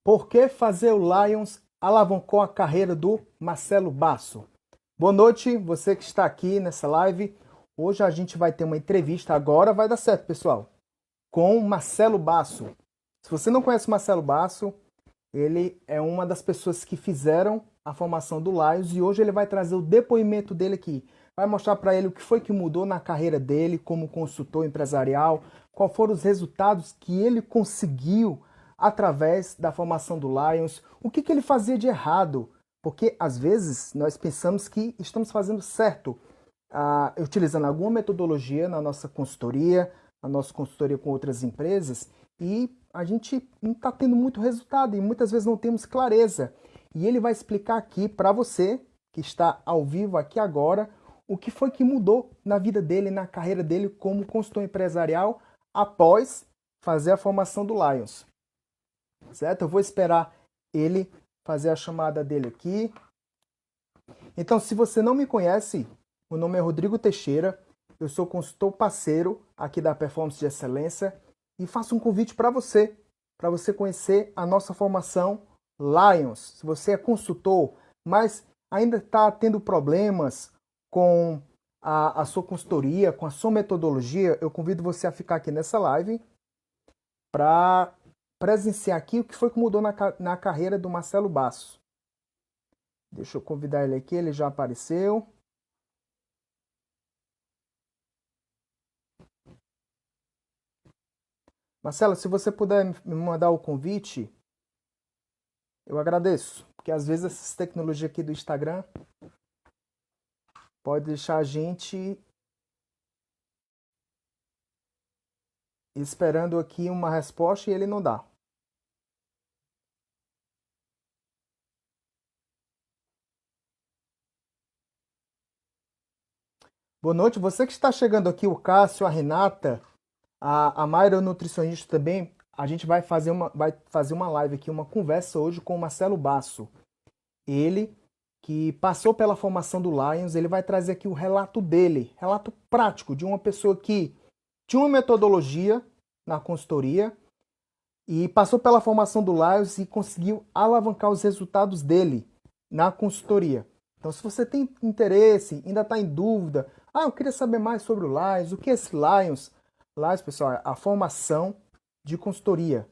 Por que fazer o Lions alavancou a carreira do Marcelo Basso? Boa noite, você que está aqui nessa live. Hoje a gente vai ter uma entrevista, agora vai dar certo, pessoal, com Marcelo Basso. Se você não conhece o Marcelo Basso, ele é uma das pessoas que fizeram a formação do Lions e hoje ele vai trazer o depoimento dele aqui. Vai mostrar para ele o que foi que mudou na carreira dele como consultor empresarial, quais foram os resultados que ele conseguiu através da formação do Lions, o que ele fazia de errado, porque às vezes nós pensamos que estamos fazendo certo, utilizando alguma metodologia na nossa consultoria com outras empresas, e a gente não está tendo muito resultado e muitas vezes não temos clareza. E ele vai explicar aqui para você, que está ao vivo aqui agora, o que foi que mudou na vida dele, na carreira dele como consultor empresarial após fazer a formação do Lions. Certo? Eu vou esperar ele fazer a chamada dele aqui. Então, se você não me conhece, o nome é Rodrigo Teixeira, eu sou consultor parceiro aqui da Performance de Excelência e faço um convite para você conhecer a nossa formação Lions. Se você é consultor, mas ainda está tendo problemas com a sua consultoria, com a sua metodologia, eu convido você a ficar aqui nessa live para presenciar aqui o que foi que mudou na carreira do Marcelo Basso. Deixa eu convidar ele aqui, ele já apareceu. Marcelo, se você puder me mandar o convite, eu agradeço, porque às vezes essa tecnologia aqui do Instagram pode deixar a gente esperando aqui uma resposta e ele não dá. Boa noite, você que está chegando aqui, o Cássio, a Renata, a Mayra, o nutricionista também, a gente vai fazer uma live aqui, uma conversa hoje com o Marcelo Basso. Ele que passou pela formação do Lions, ele vai trazer aqui o relato dele, relato prático de uma pessoa que tinha uma metodologia na consultoria e passou pela formação do Lions e conseguiu alavancar os resultados dele na consultoria. Então, se você tem interesse, ainda está em dúvida, eu queria saber mais sobre o Lions, o que é esse Lions? Lions, pessoal, é a formação de consultoria.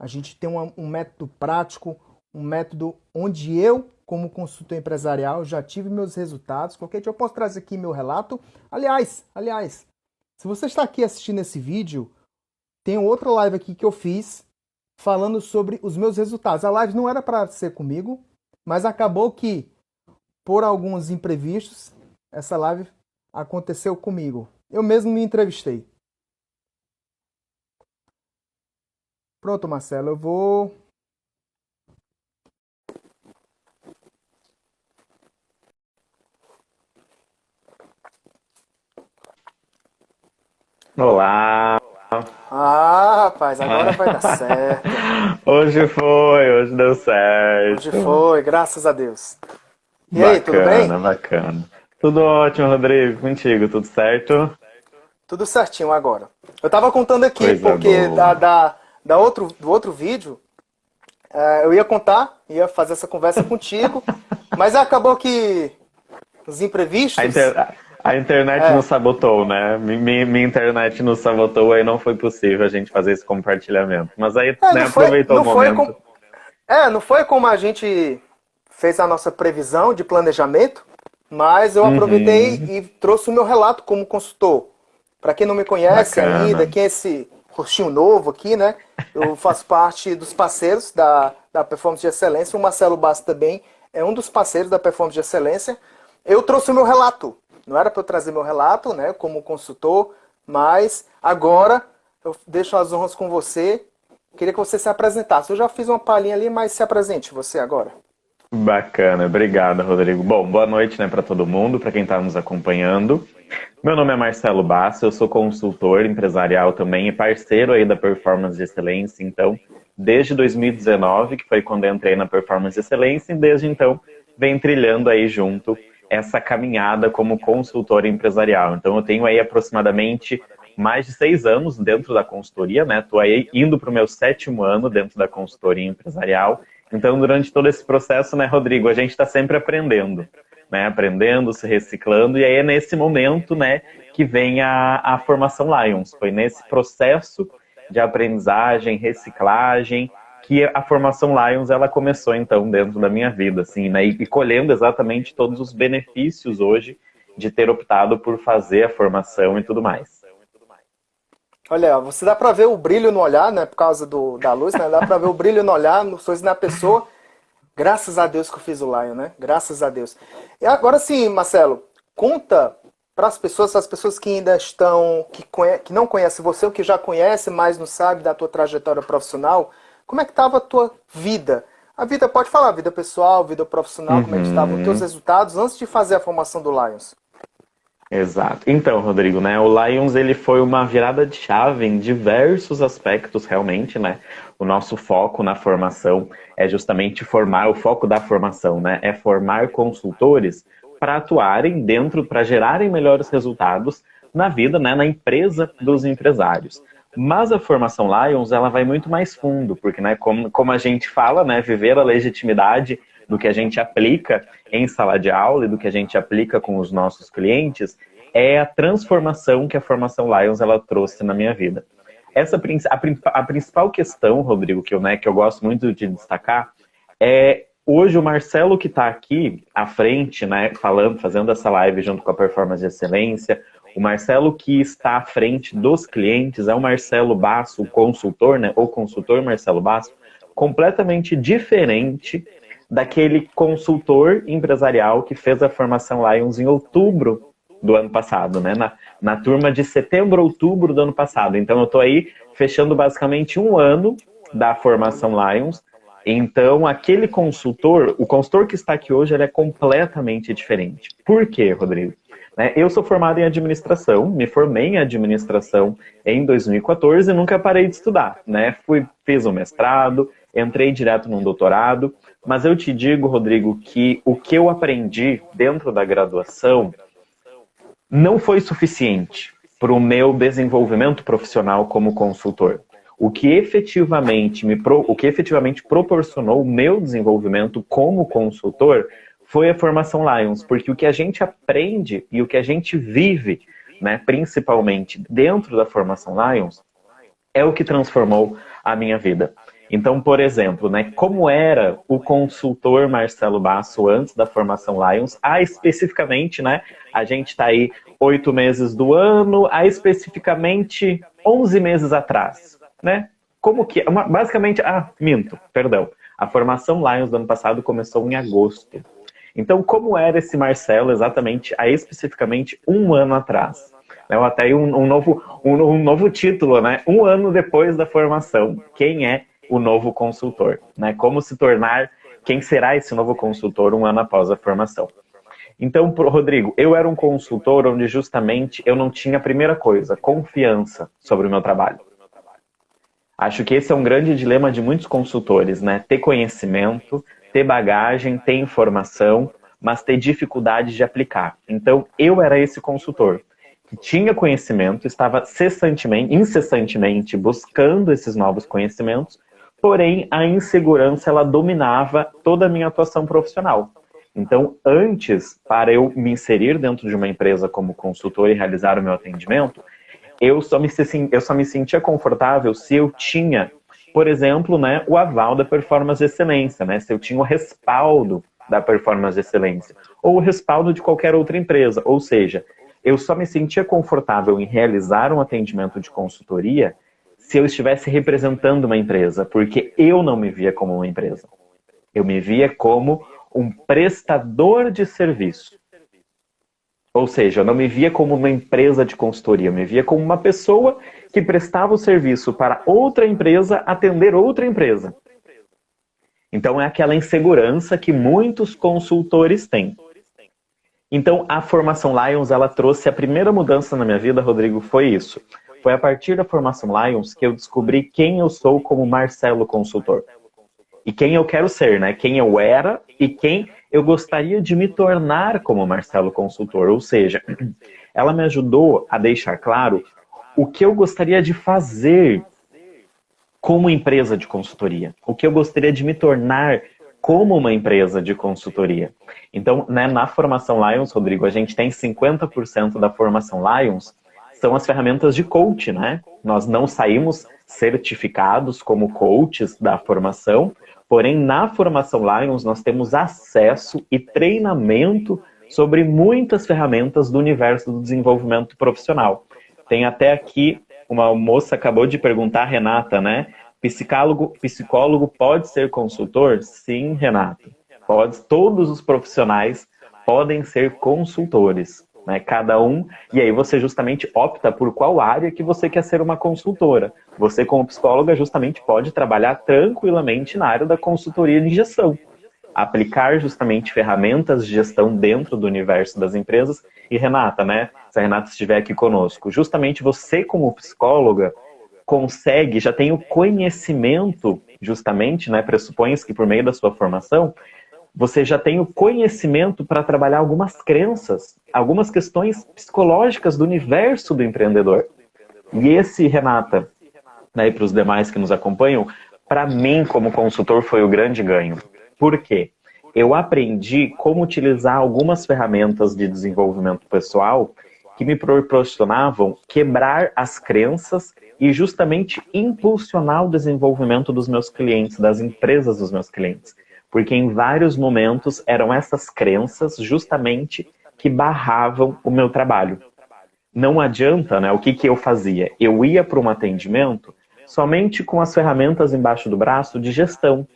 A gente tem um método prático, um método onde eu, como consultor empresarial, já tive meus resultados. Qualquer dia eu posso trazer aqui meu relato. Aliás, se você está aqui assistindo esse vídeo, tem outra live aqui que eu fiz falando sobre os meus resultados. A live não era para ser comigo, mas acabou que, por alguns imprevistos, essa live aconteceu comigo. Eu mesmo me entrevistei. Pronto, Marcelo, eu vou... Olá! Rapaz, agora vai dar certo. Hoje deu Hoje certo. foi, graças a Deus. E aí, tudo bem? Bacana, bacana. Tudo ótimo, Rodrigo. Contigo, tudo certo? Tudo certinho agora. Eu tava contando aqui, Coisa porque boa. do outro vídeo, eu ia contar, ia fazer essa conversa contigo, mas acabou que os A, imprevistos. inter- a internet É, nos sabotou, né? Minha internet nos sabotou, aí não foi possível a gente fazer esse compartilhamento. Mas aí, né, não foi, aproveitou o não foi com, momento. não foi como a gente fez a nossa previsão de planejamento, mas eu aproveitei Uhum, e trouxe o meu relato como consultor. Para quem não me conhece ainda, bacana. quem é esse rostinho novo aqui, né? Eu faço parte dos parceiros da Performance de Excelência. O Marcelo Basso também é um dos parceiros da Performance de Excelência. Eu trouxe o meu relato. Não era para eu trazer meu relato, né, como consultor, mas agora eu deixo as honras com você. Queria que você se apresentasse. Eu já fiz uma palhinha ali, mas se apresente você agora. Bacana, obrigado, Rodrigo. Bom, boa noite, né, para todo mundo, para quem está nos acompanhando. Meu nome é Marcelo Basso, eu sou consultor empresarial também e parceiro aí da Performance de Excelência, então, desde 2019, que foi quando eu entrei na Performance de Excelência, e desde então vem trilhando aí junto essa caminhada como consultor empresarial. Então, eu tenho aí aproximadamente mais de 6 anos dentro da consultoria, né? Estou aí indo para o meu 7º ano dentro da consultoria empresarial. Então, durante todo esse processo, né, Rodrigo, a gente está sempre aprendendo, né? Aprendendo, se reciclando, e aí é nesse momento, né, que vem a formação Lions. Foi nesse processo de aprendizagem, reciclagem, que a formação Lions ela começou, então, dentro da minha vida, assim, né? E colhendo exatamente todos os benefícios hoje de ter optado por fazer a formação e tudo mais. Olha, você dá pra ver o brilho no olhar, né? Por causa da luz, né? Dá pra ver o brilho no olhar, no sorriso da pessoa. Graças a Deus que eu fiz o Lion, né? Graças a Deus. E agora sim, Marcelo, conta para as pessoas que ainda estão, que não conhecem você, ou que já conhecem, mas não sabem da tua trajetória profissional, como é que estava a tua vida? A vida, pode falar, vida pessoal, vida profissional, como é que estavam os teus resultados antes de fazer a formação do Lions? Exato. Então, Rodrigo, né, o Lions ele foi uma virada de chave em diversos aspectos, realmente, né? O nosso foco na formação é justamente formar, o foco da formação, né? É formar consultores para atuarem dentro, para gerarem melhores resultados na vida, né, na empresa dos empresários. Mas a formação Lions, ela vai muito mais fundo, porque, né, como a gente fala, né, viver a legitimidade do que a gente aplica em sala de aula e do que a gente aplica com os nossos clientes, é a transformação que a formação Lions ela trouxe na minha vida. A principal questão, Rodrigo, que eu gosto muito de destacar, é hoje o Marcelo que está aqui à frente, né, fazendo essa live junto com a Performance de Excelência, o Marcelo que está à frente dos clientes é o Marcelo Basso, o consultor, né, o consultor Marcelo Basso, completamente diferente daquele consultor empresarial que fez a formação Lions em outubro do ano passado, né? Na turma de setembro, outubro do ano passado. Então eu estou aí fechando basicamente 1 ano da formação Lions. Então aquele consultor, o consultor que está aqui hoje, ele é completamente diferente. Por quê, Rodrigo? Eu sou formado em administração, me formei em administração em 2014 e nunca parei de estudar, né? Fiz um mestrado, entrei direto num doutorado, mas eu te digo, Rodrigo, que o que eu aprendi dentro da graduação não foi suficiente para o meu desenvolvimento profissional como consultor. O que efetivamente proporcionou o meu desenvolvimento como consultor foi a formação Lions, porque o que a gente aprende e o que a gente vive, né, principalmente dentro da formação Lions, é o que transformou a minha vida. Então, por exemplo, né, como era o consultor Marcelo Basso antes da formação Lions, especificamente, né, a gente está aí 8 meses do ano, especificamente 11 meses atrás, né? Como que, basicamente, a formação Lions do ano passado começou em agosto. Então, como era esse Marcelo exatamente, especificamente 1 ano atrás? Até aí um novo título, né? 1 ano depois da formação. Quem é o novo consultor? Né? Como se tornar, quem será esse novo consultor 1 ano após a formação? Então, Rodrigo, eu era um consultor onde justamente eu não tinha a primeira coisa, confiança sobre o meu trabalho. Acho que esse é um grande dilema de muitos consultores, né? Ter conhecimento, ter bagagem, ter informação, mas ter dificuldade de aplicar. Então, eu era esse consultor que tinha conhecimento, estava incessantemente buscando esses novos conhecimentos, porém a insegurança ela dominava toda a minha atuação profissional. Então, antes, para eu me inserir dentro de uma empresa como consultor e realizar o meu atendimento, eu só me sentia confortável se eu tinha, por exemplo, né, o aval da Performance de Excelência, né, se eu tinha o respaldo da Performance de Excelência, ou o respaldo de qualquer outra empresa. Ou seja, eu só me sentia confortável em realizar um atendimento de consultoria se eu estivesse representando uma empresa, porque eu não me via como uma empresa. Eu me via como um prestador de serviço. Ou seja, eu não me via como uma empresa de consultoria, eu me via como uma pessoa que prestava o serviço para outra empresa atender outra empresa. Então é aquela insegurança que muitos consultores têm. Então a formação Lions, ela trouxe a primeira mudança na minha vida, Rodrigo, foi isso. Foi a partir da formação Lions que eu descobri quem eu sou como Marcelo consultor. E quem eu quero ser, né? Quem eu era e quem eu gostaria de me tornar como Marcelo consultor. Ou seja, ela me ajudou a deixar claro o que eu gostaria de fazer como empresa de consultoria, o que eu gostaria de me tornar como uma empresa de consultoria. Então, né, na formação Lions, Rodrigo, a gente tem 50% da formação Lions são as ferramentas de coach, né? Nós não saímos certificados como coaches da formação, porém, na formação Lions, nós temos acesso e treinamento sobre muitas ferramentas do universo do desenvolvimento profissional. Tem até aqui, uma moça acabou de perguntar, Renata, né? Psicólogo pode ser consultor? Sim, Renata. Pode, todos os profissionais podem ser consultores, né? Cada um, e aí você justamente opta por qual área que você quer ser uma consultora. Você, como psicóloga, justamente pode trabalhar tranquilamente na área da consultoria de gestão. Aplicar justamente ferramentas de gestão dentro do universo das empresas. E Renata, né? Se a Renata estiver aqui conosco, justamente você como psicóloga consegue, já tem o conhecimento, justamente, né? Pressupõe-se que por meio da sua formação, você já tem o conhecimento para trabalhar algumas crenças, algumas questões psicológicas do universo do empreendedor. E esse, Renata, né, e para os demais que nos acompanham, para mim, como consultor, foi o grande ganho. Por quê? Eu aprendi como utilizar algumas ferramentas de desenvolvimento pessoal que me proporcionavam quebrar as crenças e justamente impulsionar o desenvolvimento dos meus clientes, das empresas dos meus clientes. Porque em vários momentos eram essas crenças justamente que barravam o meu trabalho. Não adianta, né? O que eu fazia? Eu ia para um atendimento somente com as ferramentas embaixo do braço de gestão.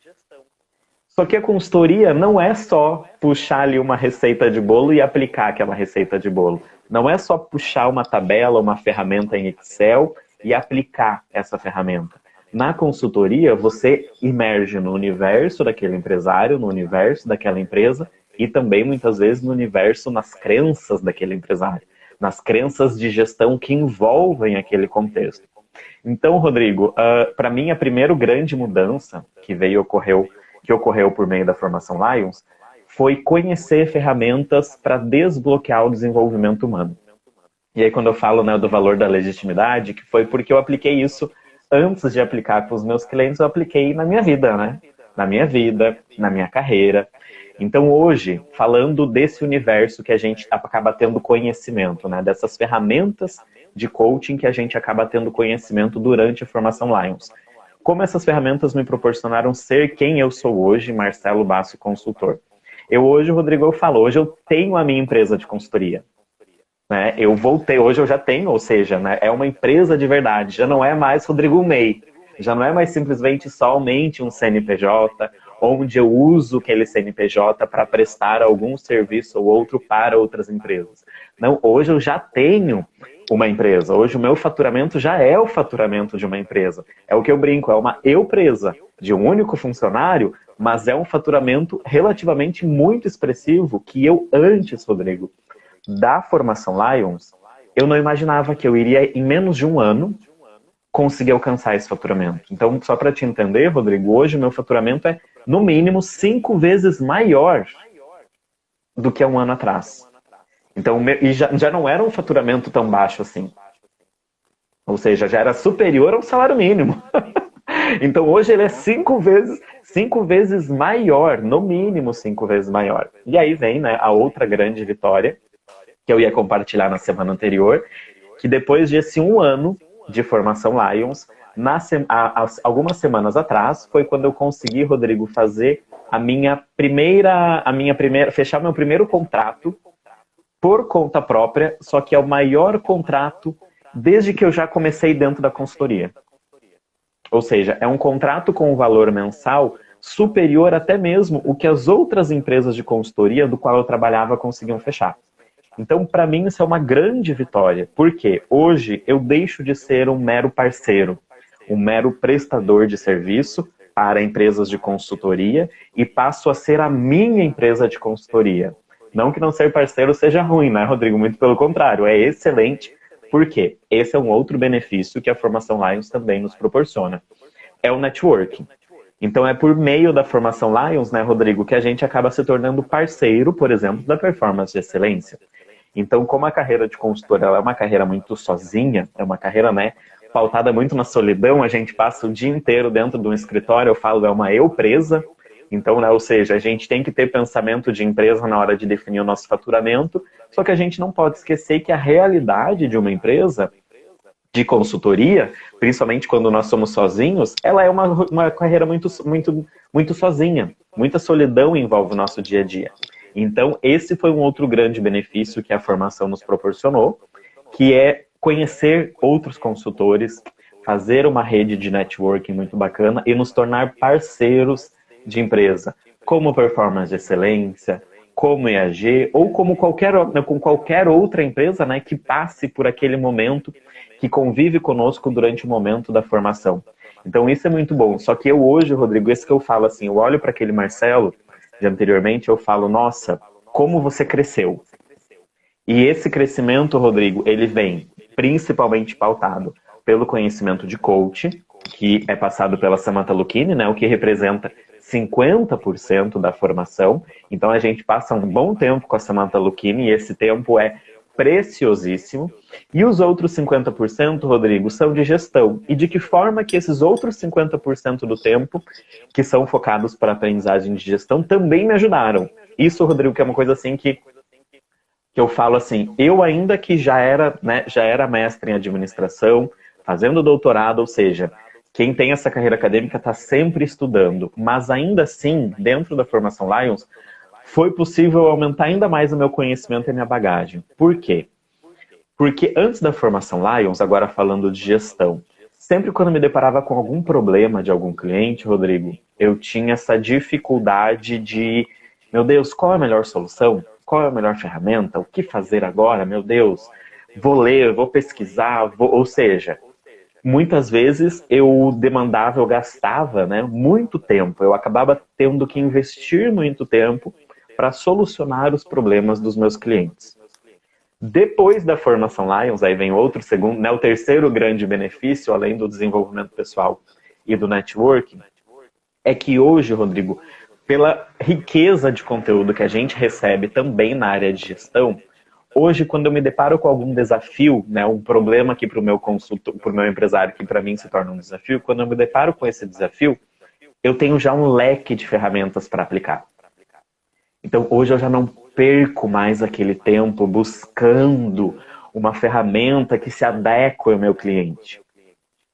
Só que a consultoria não é só puxar ali uma receita de bolo e aplicar aquela receita de bolo. Não é só puxar uma tabela, uma ferramenta em Excel e aplicar essa ferramenta. Na consultoria, você emerge no universo daquele empresário, no universo daquela empresa e também, muitas vezes, no universo, nas crenças daquele empresário, nas crenças de gestão que envolvem aquele contexto. Então, Rodrigo, para mim, a primeira grande mudança que ocorreu por meio da formação Lions foi conhecer ferramentas para desbloquear o desenvolvimento humano. E aí, quando eu falo, né, do valor da legitimidade, que foi porque eu apliquei isso antes de aplicar com os meus clientes, eu apliquei na minha vida, né? Na minha vida, na minha carreira. Então, hoje, falando desse universo que a gente acaba tendo conhecimento, né? Dessas ferramentas de coaching que a gente acaba tendo conhecimento durante a formação Lions. Como essas ferramentas me proporcionaram ser quem eu sou hoje, Marcelo Basso, consultor. Hoje, Rodrigo, eu falo, hoje eu tenho a minha empresa de consultoria. Né? Eu voltei, hoje eu já tenho, ou seja, né, é uma empresa de verdade, já não é mais Rodrigo MEI, já não é mais simplesmente somente um CNPJ, onde eu uso aquele CNPJ para prestar algum serviço ou outro para outras empresas. Não, hoje eu já tenho uma empresa, hoje o meu faturamento já é o faturamento de uma empresa. É o que eu brinco, é uma empresa de um único funcionário, mas é um faturamento relativamente muito expressivo que eu antes, Rodrigo, da formação Lions, eu não imaginava que eu iria, em menos de um ano, conseguir alcançar esse faturamento. Então, só para te entender, Rodrigo, hoje o meu faturamento é, no mínimo, 5 vezes maior do que há um ano atrás. Então, e já não era um faturamento tão baixo assim. Ou seja, já era superior ao salário mínimo. Então, hoje ele é 5 vezes maior, no mínimo 5 vezes maior. E aí vem, né, a outra grande vitória, que eu ia compartilhar na semana anterior, que depois desse um ano de formação Lions, algumas semanas atrás, foi quando eu consegui, Rodrigo, fazer fechar meu primeiro contrato por conta própria, só que é o maior contrato desde que eu já comecei dentro da consultoria. Ou seja, é um contrato com um valor mensal superior até mesmo o que as outras empresas de consultoria do qual eu trabalhava conseguiam fechar. Então, para mim, isso é uma grande vitória, porque hoje eu deixo de ser um mero parceiro, um mero prestador de serviço para empresas de consultoria e passo a ser a minha empresa de consultoria. Não que não ser parceiro seja ruim, né, Rodrigo? Muito pelo contrário, é excelente, porque esse é um outro benefício que a formação Lions também nos proporciona. É o networking. Então, é por meio da formação Lions, né, Rodrigo, que a gente acaba se tornando parceiro, por exemplo, da performance de excelência. Então, como a carreira de consultor ela é uma carreira muito sozinha, é uma carreira, né, pautada muito na solidão, a gente passa o dia inteiro dentro de um escritório, eu falo, é uma eu presa. Então, né, ou seja, a gente tem que ter pensamento de empresa na hora de definir o nosso faturamento, só que a gente não pode esquecer que a realidade de uma empresa de consultoria, principalmente quando nós somos sozinhos, ela é uma carreira muito sozinha. Muita solidão envolve o nosso dia a dia. Então, esse foi um outro grande benefício que a formação nos proporcionou, que é conhecer outros consultores, fazer uma rede de networking muito bacana e nos tornar parceiros de empresa, como Performance de Excelência, como EAG, ou como com qualquer outra empresa, né, que passe por aquele momento, que convive conosco durante o momento da formação. Então isso é muito bom. Só que eu hoje, Rodrigo, esse que eu falo assim, eu olho para aquele Marcelo de anteriormente, eu falo, nossa, como você cresceu. E esse crescimento, Rodrigo, ele vem principalmente pautado pelo conhecimento de coach, que é passado pela Samantha Lucchini, né, o que representa 50% da formação. Então a gente passa um bom tempo com a Samantha Lucchini e esse tempo é preciosíssimo. E os outros 50%, Rodrigo, são de gestão. E de que forma que esses outros 50% do tempo, que são focados para a aprendizagem de gestão, também me ajudaram. Isso, Rodrigo, que é uma coisa assim que eu falo assim, eu ainda que já era mestre em administração, fazendo doutorado, ou seja, quem tem essa carreira acadêmica está sempre estudando, mas ainda assim, dentro da formação Lions, foi possível aumentar ainda mais o meu conhecimento e a minha bagagem. Por quê? Porque antes da formação Lions, agora falando de gestão, sempre quando me deparava com algum problema de algum cliente, Rodrigo, eu tinha essa dificuldade de, meu Deus, qual é a melhor solução? Qual é a melhor ferramenta? O que fazer agora? Meu Deus, vou ler, vou pesquisar, ou seja, muitas vezes eu gastava, né, muito tempo, eu acabava tendo que investir muito tempo para solucionar os problemas dos meus clientes. Depois da formação Lions, aí vem outro segundo, né, o terceiro grande benefício, além do desenvolvimento pessoal e do networking, é que hoje, Rodrigo, pela riqueza de conteúdo que a gente recebe também na área de gestão, hoje, quando eu me deparo com algum desafio, né, um problema aqui para o meu consultor, para o meu empresário, que para mim se torna um desafio, quando eu me deparo com esse desafio, eu tenho já um leque de ferramentas para aplicar. Então, hoje eu já não perco mais aquele tempo buscando uma ferramenta que se adeque ao meu cliente.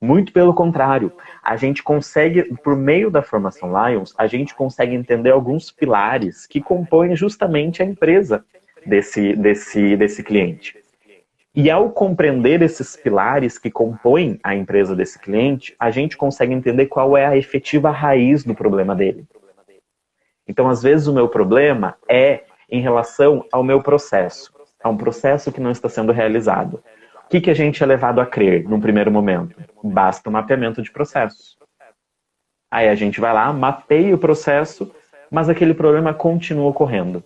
Muito pelo contrário, a gente consegue, por meio da formação Lions, a gente consegue entender alguns pilares que compõem justamente a empresa desse cliente. E ao compreender esses pilares que compõem a empresa desse cliente, a gente consegue entender qual é a efetiva raiz do problema dele. Então, às vezes, o meu problema é em relação ao meu processo, a um processo que não está sendo realizado. O que a gente é levado a crer num primeiro momento? Basta o mapeamento de processos. Aí a gente vai lá, mapeia o processo, mas aquele problema continua ocorrendo.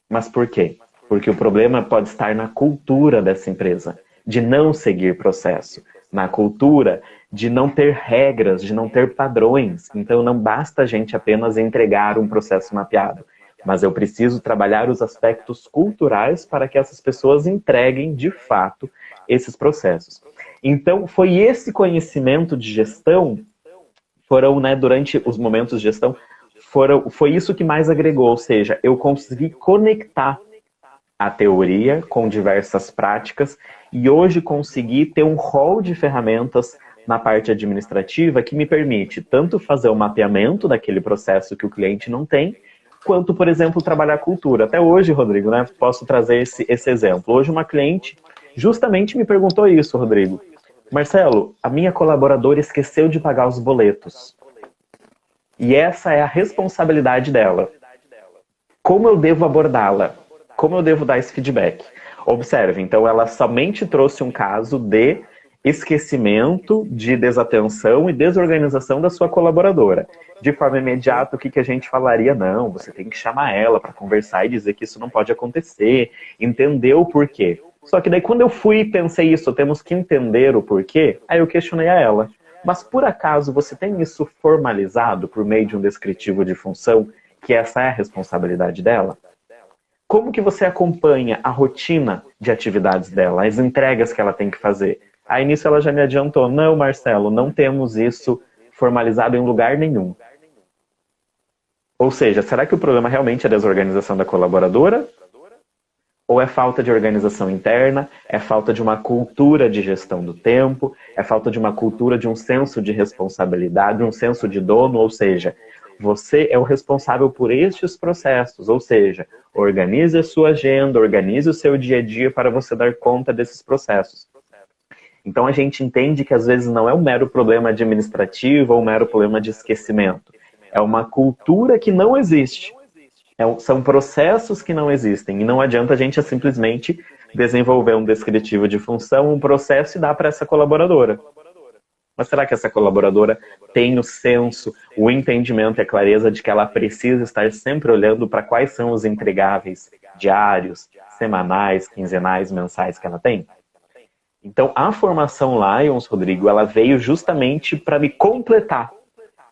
Mas por quê? Porque o problema pode estar na cultura dessa empresa, de não seguir processo, na cultura de não ter regras, de não ter padrões. Então não basta a gente apenas entregar um processo mapeado, mas eu preciso trabalhar os aspectos culturais para que essas pessoas entreguem de fato esses processos. Então foi esse conhecimento de gestão, durante os momentos de gestão, foi isso que mais agregou, ou seja, eu consegui conectar a teoria com diversas práticas e hoje consegui ter um rol de ferramentas na parte administrativa que me permite tanto fazer o mapeamento daquele processo que o cliente não tem, quanto, por exemplo, trabalhar a cultura. Até hoje, Rodrigo, né, posso trazer esse exemplo. Hoje uma cliente justamente me perguntou isso, Rodrigo. Marcelo, a minha colaboradora esqueceu de pagar os boletos. E essa é a responsabilidade dela. Como eu devo abordá-la? Como eu devo dar esse feedback? Observe, então ela somente trouxe um caso de esquecimento, de desatenção e desorganização da sua colaboradora. De forma imediata, o que a gente falaria? Não, você tem que chamar ela para conversar e dizer que isso não pode acontecer, entender o porquê. Só que daí quando eu fui e pensei isso, temos que entender o porquê, aí eu questionei a ela. Mas por acaso você tem isso formalizado por meio de um descritivo de função, que essa é a responsabilidade dela? como que você acompanha a rotina de atividades dela, as entregas que ela tem que fazer? Aí nisso ela já me adiantou, não, Marcelo, não temos isso formalizado em lugar nenhum. Ou seja, será que o problema realmente é a desorganização da colaboradora? Ou é falta de organização interna, é falta de uma cultura de gestão do tempo, é falta de uma cultura de um senso de responsabilidade, um senso de dono, ou seja, você é o responsável por estes processos, ou seja, organize a sua agenda, organize o seu dia a dia para você dar conta desses processos. Então a gente entende que às vezes não é um mero problema administrativo ou um mero problema de esquecimento. É uma cultura que não existe. São processos que não existem. E não adianta a gente simplesmente desenvolver um descritivo de função, um processo e dar para essa colaboradora. Mas será que essa colaboradora tem o senso, o entendimento e a clareza de que ela precisa estar sempre olhando para quais são os entregáveis diários, semanais, quinzenais, mensais que ela tem? Então, a formação Lions, Rodrigo, ela veio justamente para me completar.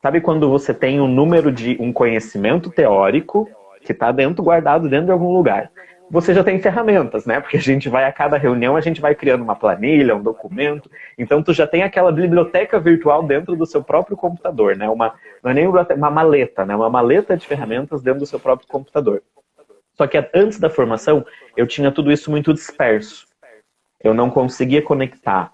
Sabe quando você tem um número de um conhecimento teórico que está guardado dentro de algum lugar? Você já tem ferramentas, né? Porque a gente vai a cada reunião, a gente vai criando uma planilha, um documento. Então, tu já tem aquela biblioteca virtual dentro do seu próprio computador, né? Não é nem uma maleta, né? Uma maleta de ferramentas dentro do seu próprio computador. Só que antes da formação, eu tinha tudo isso muito disperso. Eu não conseguia conectar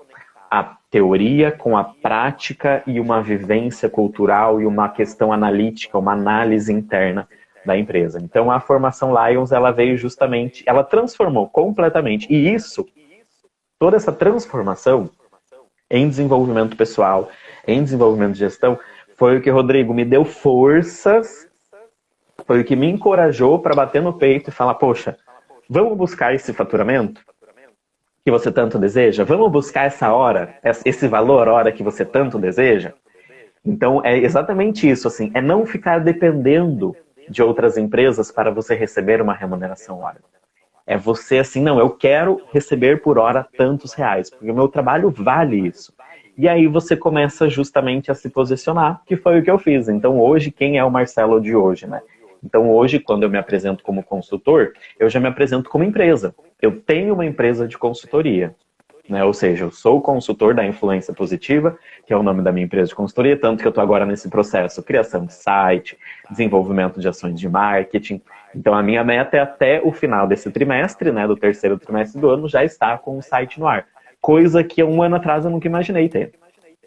a teoria com a prática e uma vivência cultural e uma questão analítica, uma análise interna da empresa. Então a formação Lions, ela veio justamente, ela transformou completamente. E isso, toda essa transformação em desenvolvimento pessoal, em desenvolvimento de gestão, foi o que, Rodrigo, me deu forças, foi o que me encorajou para bater no peito e falar, poxa, vamos buscar esse faturamento que você tanto deseja? Vamos buscar essa hora, esse valor hora que você tanto deseja? Então é exatamente isso, assim, é não ficar dependendo de outras empresas para você receber uma remuneração hora. É você assim, não, eu quero receber por hora tantos reais, porque o meu trabalho vale isso. E aí você começa justamente a se posicionar, que foi o que eu fiz. Então hoje, quem é o Marcelo de hoje, né? Então hoje, quando eu me apresento como consultor, eu já me apresento como empresa. Eu tenho uma empresa de consultoria, né? Ou seja, eu sou o consultor da Influência Positiva, que é o nome da minha empresa de consultoria, tanto que eu estou agora nesse processo, criação de site, desenvolvimento de ações de marketing. Então a minha meta é até o final desse trimestre, né, do terceiro trimestre do ano, já estar com o site no ar. Coisa que 1 ano atrás eu nunca imaginei ter.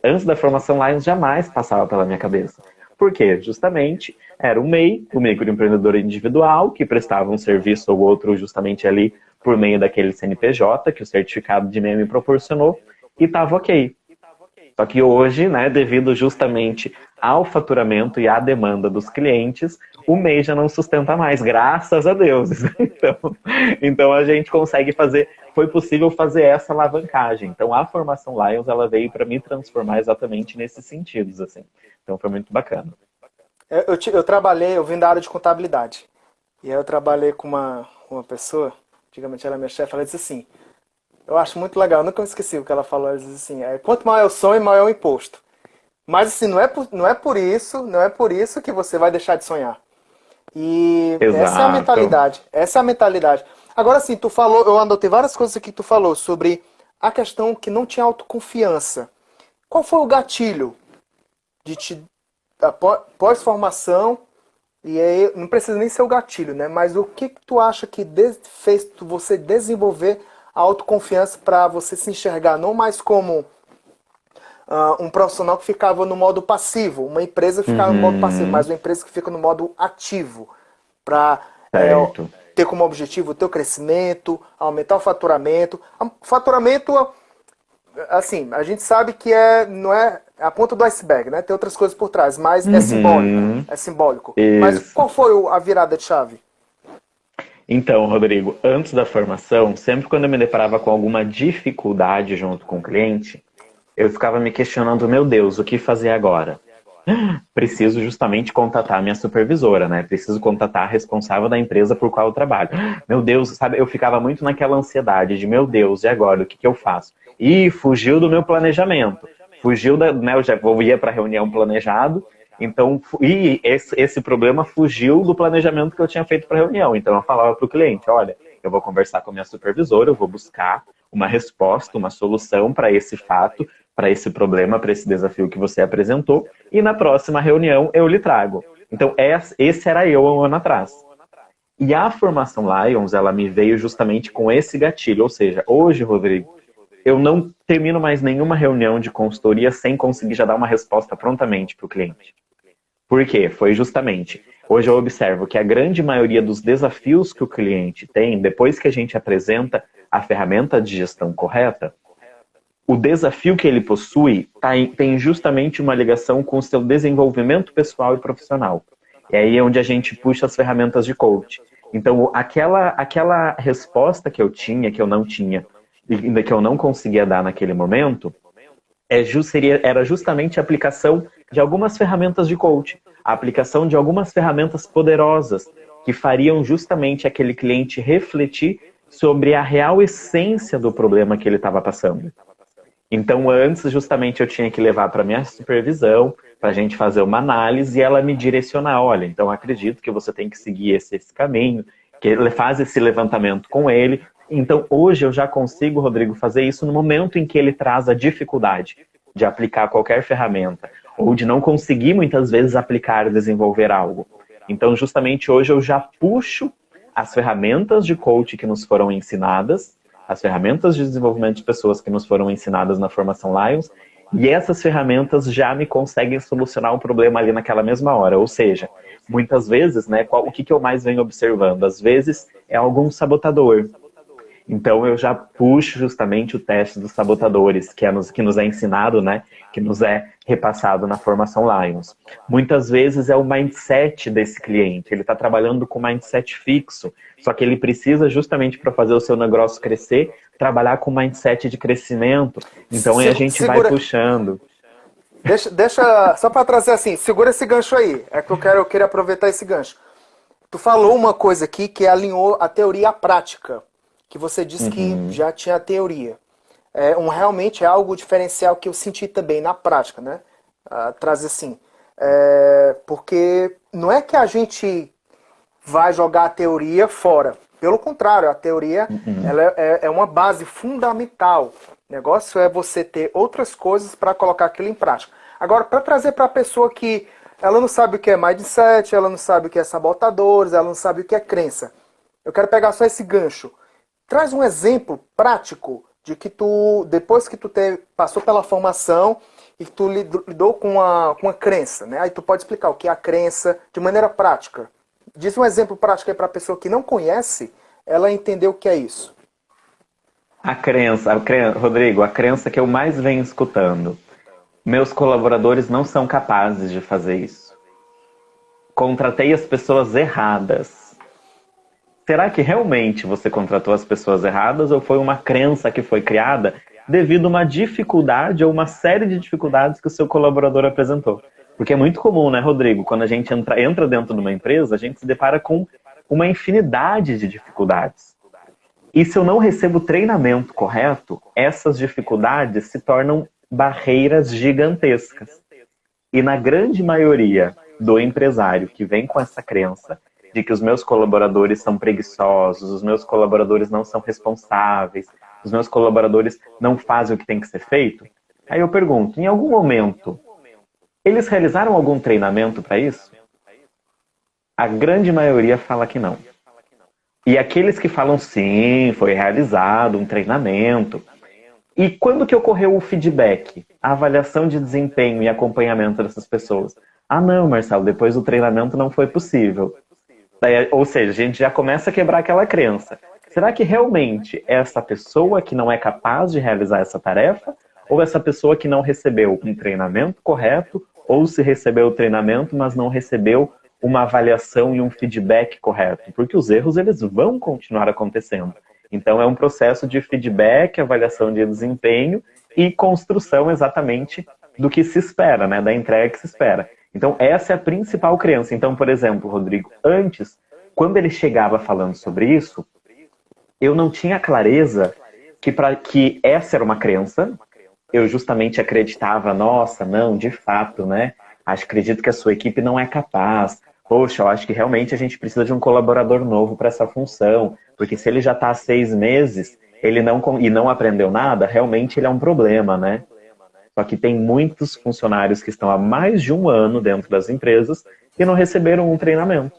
Antes da formação Lions jamais passava pela minha cabeça. Por quê? Justamente era o MEI, o microempreendedor individual, que prestava um serviço ou outro justamente ali por meio daquele CNPJ que o certificado de MEI me proporcionou e estava ok. Só que hoje, né, devido justamente ao faturamento e à demanda dos clientes, o MEI já não sustenta mais, graças a Deus. Então a gente consegue fazer, foi possível fazer essa alavancagem. Então a formação Lions, ela veio para me transformar exatamente nesses sentidos, assim. Então foi muito bacana. Eu vim da área de contabilidade. E aí eu trabalhei com uma pessoa, antigamente ela é minha chefe, ela disse assim, eu acho muito legal, eu nunca me esqueci o que ela falou, ela disse assim, quanto maior é o sonho, maior é o imposto. Mas assim, não é por isso que você vai deixar de sonhar. E Exato. essa é a mentalidade. Agora sim, tu falou, eu anotei várias coisas que tu falou sobre a questão que não tinha autoconfiança. Qual foi o gatilho de pós-formação? E aí, não precisa nem ser o gatilho, né? Mas o que tu acha que fez você desenvolver a autoconfiança para você se enxergar não mais como um profissional que ficava no modo passivo, uma empresa que ficava no modo passivo, mas uma empresa que fica no modo ativo, para ter como objetivo o teu crescimento, aumentar o faturamento. Faturamento, assim, a gente sabe que não é a ponta do iceberg, né? Tem outras coisas por trás, mas é simbólico. É simbólico. Isso. Mas qual foi a virada de chave? Então, Rodrigo, antes da formação, sempre quando eu me deparava com alguma dificuldade junto com o cliente, eu ficava me questionando, meu Deus, o que fazer agora? Preciso justamente contatar a minha supervisora, né? Preciso contatar a responsável da empresa por qual eu trabalho. Meu Deus, sabe? Eu ficava muito naquela ansiedade de, meu Deus, e agora? O que eu faço? E fugiu do meu planejamento. Fugiu né? Eu já ia para a reunião planejado Então, e esse problema fugiu do planejamento que eu tinha feito para a reunião. Então, eu falava para o cliente, olha, eu vou conversar com a minha supervisora, eu vou buscar uma resposta, uma solução para esse fato, para esse problema, para esse desafio que você apresentou, e na próxima reunião eu lhe trago. Então, esse era eu há um ano atrás. E a formação Lions, ela me veio justamente com esse gatilho. Ou seja, hoje, Rodrigo, eu não termino mais nenhuma reunião de consultoria sem conseguir já dar uma resposta prontamente para o cliente. Por quê? Foi justamente, hoje eu observo que a grande maioria dos desafios que o cliente tem, depois que a gente apresenta a ferramenta de gestão correta, o desafio que ele possui tem justamente uma ligação com o seu desenvolvimento pessoal e profissional. E aí é onde a gente puxa as ferramentas de coach. Então, aquela resposta que eu tinha, que eu não tinha, e que eu não conseguia dar naquele momento, era justamente a aplicação de algumas ferramentas de coach, a aplicação de algumas ferramentas poderosas que fariam justamente aquele cliente refletir sobre a real essência do problema que ele estava passando. Então, antes, justamente, eu tinha que levar para minha supervisão, para a gente fazer uma análise e ela me direcionar. Olha, então acredito que você tem que seguir esse caminho, que ele faz esse levantamento com ele. Então, hoje eu já consigo, Rodrigo, fazer isso no momento em que ele traz a dificuldade de aplicar qualquer ferramenta, ou de não conseguir, muitas vezes, aplicar e desenvolver algo. Então, justamente hoje eu já puxo as ferramentas de coach que nos foram ensinadas, as ferramentas de desenvolvimento de pessoas que nos foram ensinadas na formação Lions, e essas ferramentas já me conseguem solucionar um problema ali naquela mesma hora. Ou seja, muitas vezes, né, o que eu mais venho observando? Às vezes é algum sabotador. Então eu já puxo justamente o teste dos sabotadores, que nos é ensinado, né, que nos é repassado na formação Lions. Muitas vezes é o mindset desse cliente, ele está trabalhando com mindset fixo, só que ele precisa justamente para fazer o seu negócio crescer, trabalhar com mindset de crescimento. Então aí a gente vai puxando. Deixa só para trazer assim, segura esse gancho aí, é que eu queria aproveitar esse gancho. Tu falou uma coisa aqui que alinhou a teoria à prática, que você disse que já tinha a teoria. Realmente é algo diferencial que eu senti também na prática, né? Trazer assim, porque não é que a gente vai jogar a teoria fora. Pelo contrário, a teoria ela é uma base fundamental. O negócio é você ter outras coisas para colocar aquilo em prática. Agora, para trazer para a pessoa que ela não sabe o que é mindset, ela não sabe o que é sabotadores, ela não sabe o que é crença. Eu quero pegar só esse gancho. Traz um exemplo prático de que tu, depois que tu passou pela formação e que tu lidou com uma crença, né? Aí tu pode explicar o que é a crença de maneira prática. Diz um exemplo prático aí para a pessoa que não conhece, ela entender o que é isso. Rodrigo, a crença que eu mais venho escutando. Meus colaboradores não são capazes de fazer isso. Contratei as pessoas erradas. Será que realmente você contratou as pessoas erradas ou foi uma crença que foi criada devido a uma dificuldade ou uma série de dificuldades que o seu colaborador apresentou? Porque é muito comum, né, Rodrigo? Quando a gente entra dentro de uma empresa, a gente se depara com uma infinidade de dificuldades. E se eu não recebo treinamento correto, essas dificuldades se tornam barreiras gigantescas. E na grande maioria do empresário que vem com essa crença de que os meus colaboradores são preguiçosos, os meus colaboradores não são responsáveis, os meus colaboradores não fazem o que tem que ser feito, aí eu pergunto, em algum momento, eles realizaram algum treinamento para isso? A grande maioria fala que não. E aqueles que falam sim, foi realizado um treinamento. E quando que ocorreu o feedback, a avaliação de desempenho e acompanhamento dessas pessoas? Ah não, Marcelo, depois do treinamento não foi possível. Ou seja, a gente já começa a quebrar aquela crença. Será que realmente é essa pessoa que não é capaz de realizar essa tarefa? Ou essa pessoa que não recebeu um treinamento correto? Ou se recebeu o treinamento, mas não recebeu uma avaliação e um feedback correto? Porque os erros, eles vão continuar acontecendo. Então, é um processo de feedback, avaliação de desempenho e construção exatamente do que se espera, né? Da entrega que se espera. Então, essa é a principal crença. Então, por exemplo, Rodrigo, antes, quando ele chegava falando sobre isso, eu não tinha clareza que essa era uma crença. Eu justamente acreditava, nossa, não, de fato, né? acredito que a sua equipe não é capaz. Poxa, eu acho que realmente a gente precisa de um colaborador novo para essa função, porque se ele já está há 6 meses e não aprendeu nada, realmente ele é um problema, né? Só que tem muitos funcionários que estão há mais de um ano dentro das empresas e não receberam um treinamento.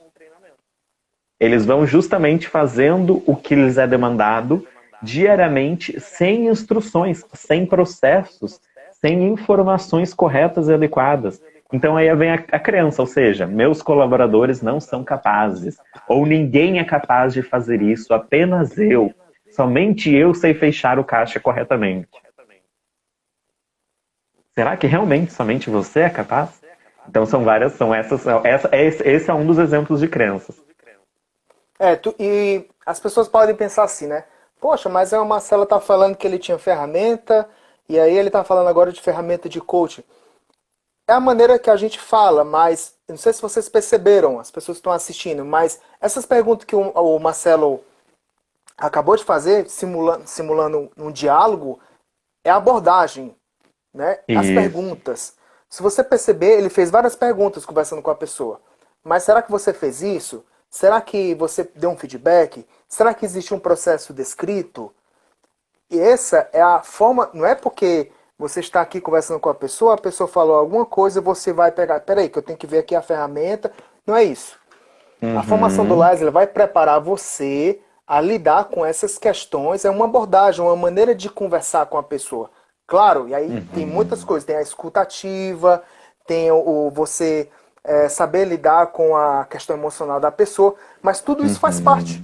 Eles vão justamente fazendo o que lhes é demandado diariamente, sem instruções, sem processos, sem informações corretas e adequadas. Então aí vem a crença, ou seja, meus colaboradores não são capazes, ou ninguém é capaz de fazer isso, apenas eu. Somente eu sei fechar o caixa corretamente. Será que realmente somente você é capaz? Então esse é um dos exemplos de crenças. E as pessoas podem pensar assim, né? Poxa, mas o Marcelo tá falando que ele tinha ferramenta, e aí ele tá falando agora de ferramenta de coaching. É a maneira que a gente fala, mas não sei se vocês perceberam, as pessoas que estão assistindo, mas essas perguntas que o Marcelo acabou de fazer, simulando um diálogo, é a abordagem, né? As Isso. perguntas. Se você perceber, ele fez várias perguntas conversando com a pessoa. Mas será que você fez isso? Será que você deu um feedback? Será que existe um processo descrito? E essa é a forma, não é porque você está aqui conversando com a pessoa falou alguma coisa, você vai pegar, peraí, que eu tenho que ver aqui a ferramenta. Não é isso. A formação do Lázaro vai preparar você a lidar com essas questões, é uma abordagem, uma maneira de conversar com a pessoa. Claro, e aí tem muitas coisas, tem a escutativa, tem você saber lidar com a questão emocional da pessoa, mas tudo isso faz parte.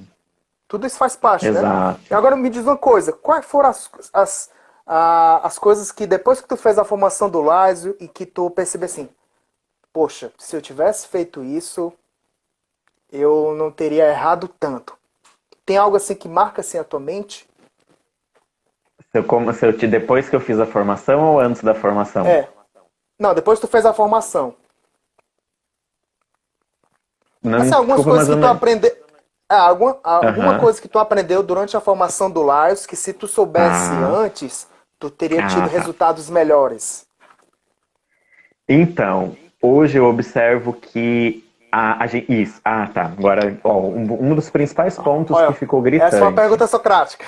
Tudo isso faz parte, né? Exato. E agora me diz uma coisa, quais foram as coisas que depois que tu fez a formação do Lázaro e que tu percebeu assim, poxa, se eu tivesse feito isso, eu não teria errado tanto. Tem algo assim que marca assim a tua mente? Depois que eu fiz a formação ou antes da formação? Não, depois que tu fez a formação. Não, Assim, algumas desculpa, coisas mas que tu aprendeu. Alguma coisa que tu aprendeu durante a formação do Lars que se tu soubesse antes, tu teria tido Tá. resultados melhores. Então, hoje eu observo que a gente. Isso. Tá. Agora, um dos principais pontos Olha, que ficou gritante. essa foi uma pergunta socrática.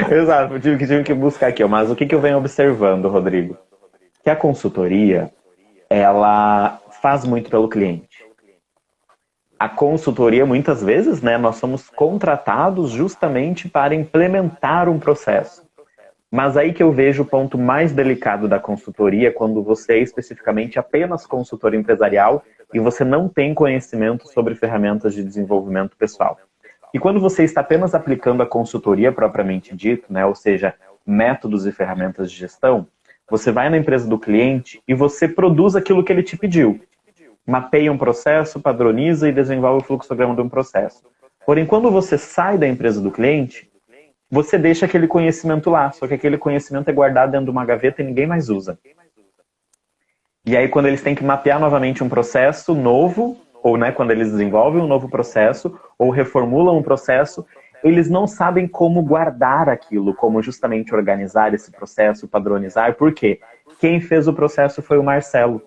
Exato, eu tive que buscar aqui. Mas o que eu venho observando, Rodrigo? Que a consultoria, ela faz muito pelo cliente. A consultoria, muitas vezes, né, nós somos contratados justamente para implementar um processo. Mas aí que eu vejo o ponto mais delicado da consultoria, quando você é especificamente apenas consultor empresarial e você não tem conhecimento sobre ferramentas de desenvolvimento pessoal. E quando você está apenas aplicando a consultoria propriamente dito, né, ou seja, métodos e ferramentas de gestão, você vai na empresa do cliente e você produz aquilo que ele te pediu. Mapeia um processo, padroniza e desenvolve o fluxograma de um processo. Porém, quando você sai da empresa do cliente, você deixa aquele conhecimento lá, só que aquele conhecimento é guardado dentro de uma gaveta e ninguém mais usa. E aí, quando eles têm que mapear novamente um processo novo, ou quando eles desenvolvem um novo processo, ou reformulam um processo, eles não sabem como guardar aquilo, como justamente organizar esse processo, padronizar. Por quê? Quem fez o processo foi o Marcelo.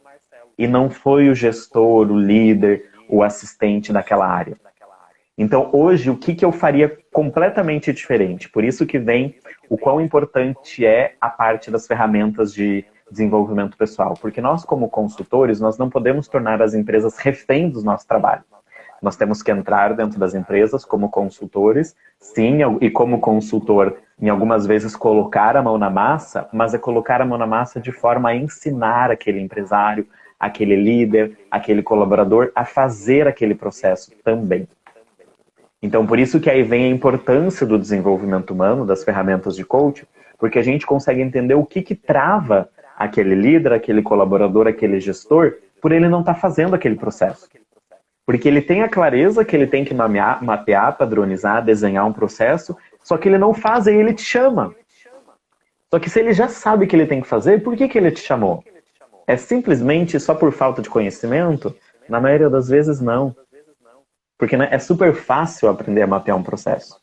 E não foi o gestor, o líder, o assistente daquela área. Então, hoje, o que eu faria completamente diferente? Por isso que vem o quão importante é a parte das ferramentas de desenvolvimento pessoal. Porque nós, como consultores, nós não podemos tornar as empresas refém do nosso trabalho. Nós temos que entrar dentro das empresas como consultores, sim, e como consultor, em algumas vezes colocar a mão na massa, mas é colocar a mão na massa de forma a ensinar aquele empresário, aquele líder, aquele colaborador a fazer aquele processo também. Então, por isso que aí vem a importância do desenvolvimento humano, das ferramentas de coaching, porque a gente consegue entender o que trava aquele líder, aquele colaborador, aquele gestor, por ele não estar fazendo aquele processo. Porque ele tem a clareza que ele tem que mapear, padronizar, desenhar um processo, só que ele não faz, aí ele te chama. Só que se ele já sabe que ele tem que fazer, por que ele te chamou? É simplesmente só por falta de conhecimento? Na maioria das vezes, não. Porque é super fácil aprender a mapear um processo.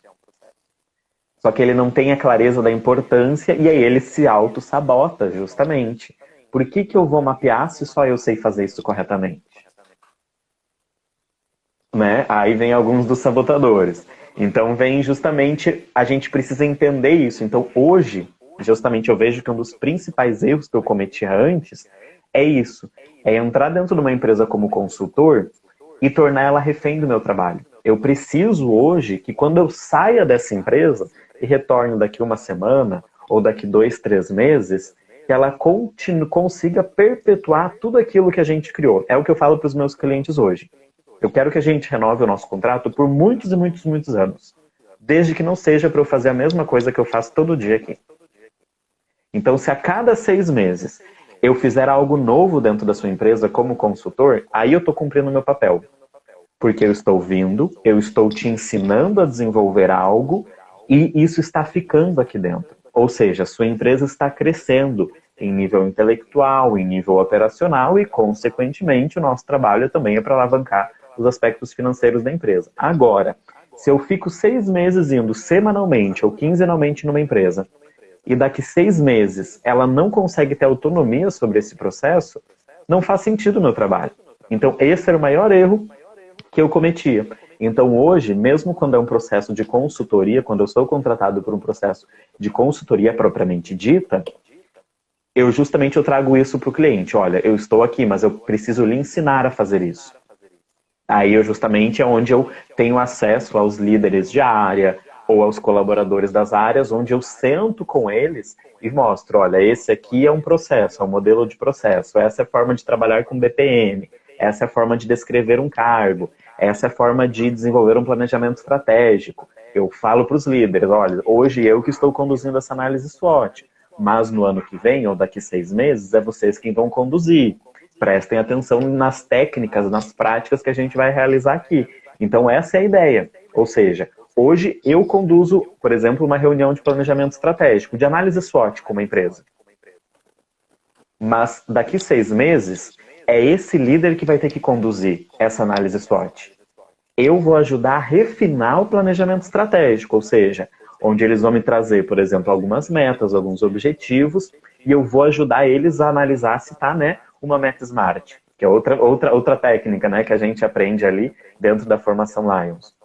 Só que ele não tem a clareza da importância e aí ele se auto-sabota, justamente. Por que eu vou mapear se só eu sei fazer isso corretamente? Né? Aí vem alguns dos sabotadores. Então vem justamente, a gente precisa entender isso. Então hoje, justamente eu vejo que um dos principais erros que eu cometia antes é isso. É entrar dentro de uma empresa como consultor e tornar ela refém do meu trabalho. Eu preciso hoje que quando eu saia dessa empresa e retorne daqui uma semana ou daqui 2, 3 meses, que ela consiga perpetuar tudo aquilo que a gente criou. É o que eu falo para os meus clientes hoje. Eu quero que a gente renove o nosso contrato por muitos e muitos, muitos anos. Desde que não seja para eu fazer a mesma coisa que eu faço todo dia aqui. Então, se a cada 6 meses eu fizer algo novo dentro da sua empresa como consultor, aí eu estou cumprindo o meu papel. Porque eu estou vindo, eu estou te ensinando a desenvolver algo e isso está ficando aqui dentro. Ou seja, a sua empresa está crescendo em nível intelectual, em nível operacional e, consequentemente, o nosso trabalho também é para alavancar os aspectos financeiros da empresa. Agora, se eu fico 6 meses indo semanalmente ou quinzenalmente numa empresa e daqui 6 meses ela não consegue ter autonomia sobre esse processo, não faz sentido o meu trabalho. Então, esse era o maior erro que eu cometia. Então, hoje, mesmo quando é um processo de consultoria, quando eu sou contratado por um processo de consultoria propriamente dita, eu trago isso para o cliente. Olha, eu estou aqui, mas eu preciso lhe ensinar a fazer isso. Aí eu justamente é onde eu tenho acesso aos líderes de área ou aos colaboradores das áreas, onde eu sento com eles e mostro, olha, esse aqui é um processo, é um modelo de processo, essa é a forma de trabalhar com BPM, essa é a forma de descrever um cargo, essa é a forma de desenvolver um planejamento estratégico. Eu falo para os líderes, olha, hoje eu que estou conduzindo essa análise SWOT, mas no ano que vem, ou daqui 6 meses, é vocês quem vão conduzir. Prestem atenção nas técnicas, nas práticas que a gente vai realizar aqui. Então, essa é a ideia. Ou seja, hoje eu conduzo, por exemplo, uma reunião de planejamento estratégico, de análise SWOT com uma empresa. Mas daqui 6 meses, é esse líder que vai ter que conduzir essa análise SWOT. Eu vou ajudar a refinar o planejamento estratégico, ou seja, onde eles vão me trazer, por exemplo, algumas metas, alguns objetivos, e eu vou ajudar eles a analisar se está, né, uma meta SMART, que é outra técnica, né, que a gente aprende ali dentro da formação Lions.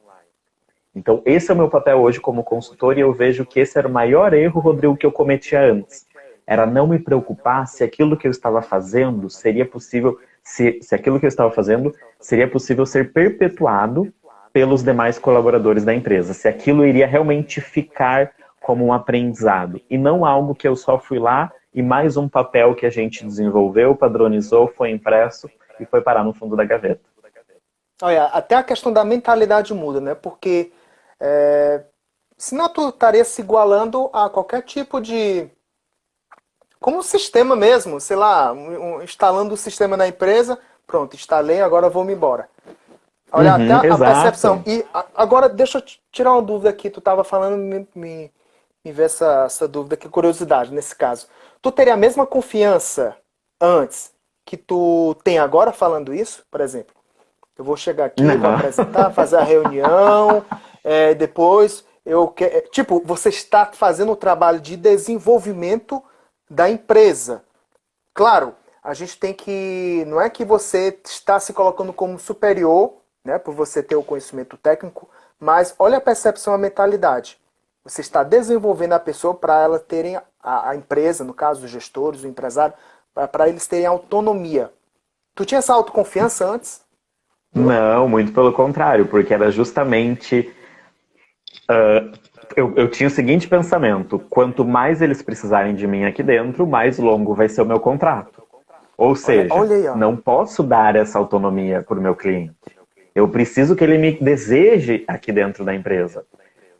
Então, esse é o meu papel hoje como consultor e eu vejo que esse era o maior erro, Rodrigo, que eu cometia antes. Era não me preocupar se aquilo que eu estava fazendo seria possível, se aquilo que eu estava fazendo seria possível ser perpetuado pelos demais colaboradores da empresa, se aquilo iria realmente ficar como um aprendizado e não algo que eu só fui lá e mais um papel que a gente desenvolveu, padronizou, foi impresso e foi parar no fundo da gaveta. Olha, até a questão da mentalidade muda, né? Porque senão tu estaria se igualando a qualquer tipo de... Como um sistema mesmo, sei lá, instalando o sistema na empresa, pronto, instalei, agora vou-me embora. Olha, até a percepção. E agora, deixa eu tirar uma dúvida aqui, tu estava falando, me ver essa dúvida aqui, curiosidade nesse caso. Tu teria a mesma confiança antes que tu tem agora falando isso, por exemplo? Eu vou chegar aqui, vou apresentar, fazer a reunião, depois eu quero... Tipo, você está fazendo um trabalho de desenvolvimento da empresa. Claro, a gente tem que... Não é que você está se colocando como superior, né, por você ter o conhecimento técnico, mas olha a percepção, a mentalidade. Você está desenvolvendo a pessoa para ela terem, a empresa, no caso, os gestores, o empresário, para eles terem autonomia. Tu tinha essa autoconfiança antes? Não, muito pelo contrário, porque era justamente... eu tinha o seguinte pensamento, quanto mais eles precisarem de mim aqui dentro, mais longo vai ser o meu contrato. Ou seja, olha aí, não posso dar essa autonomia para o meu cliente. Eu preciso que ele me deseje aqui dentro da empresa.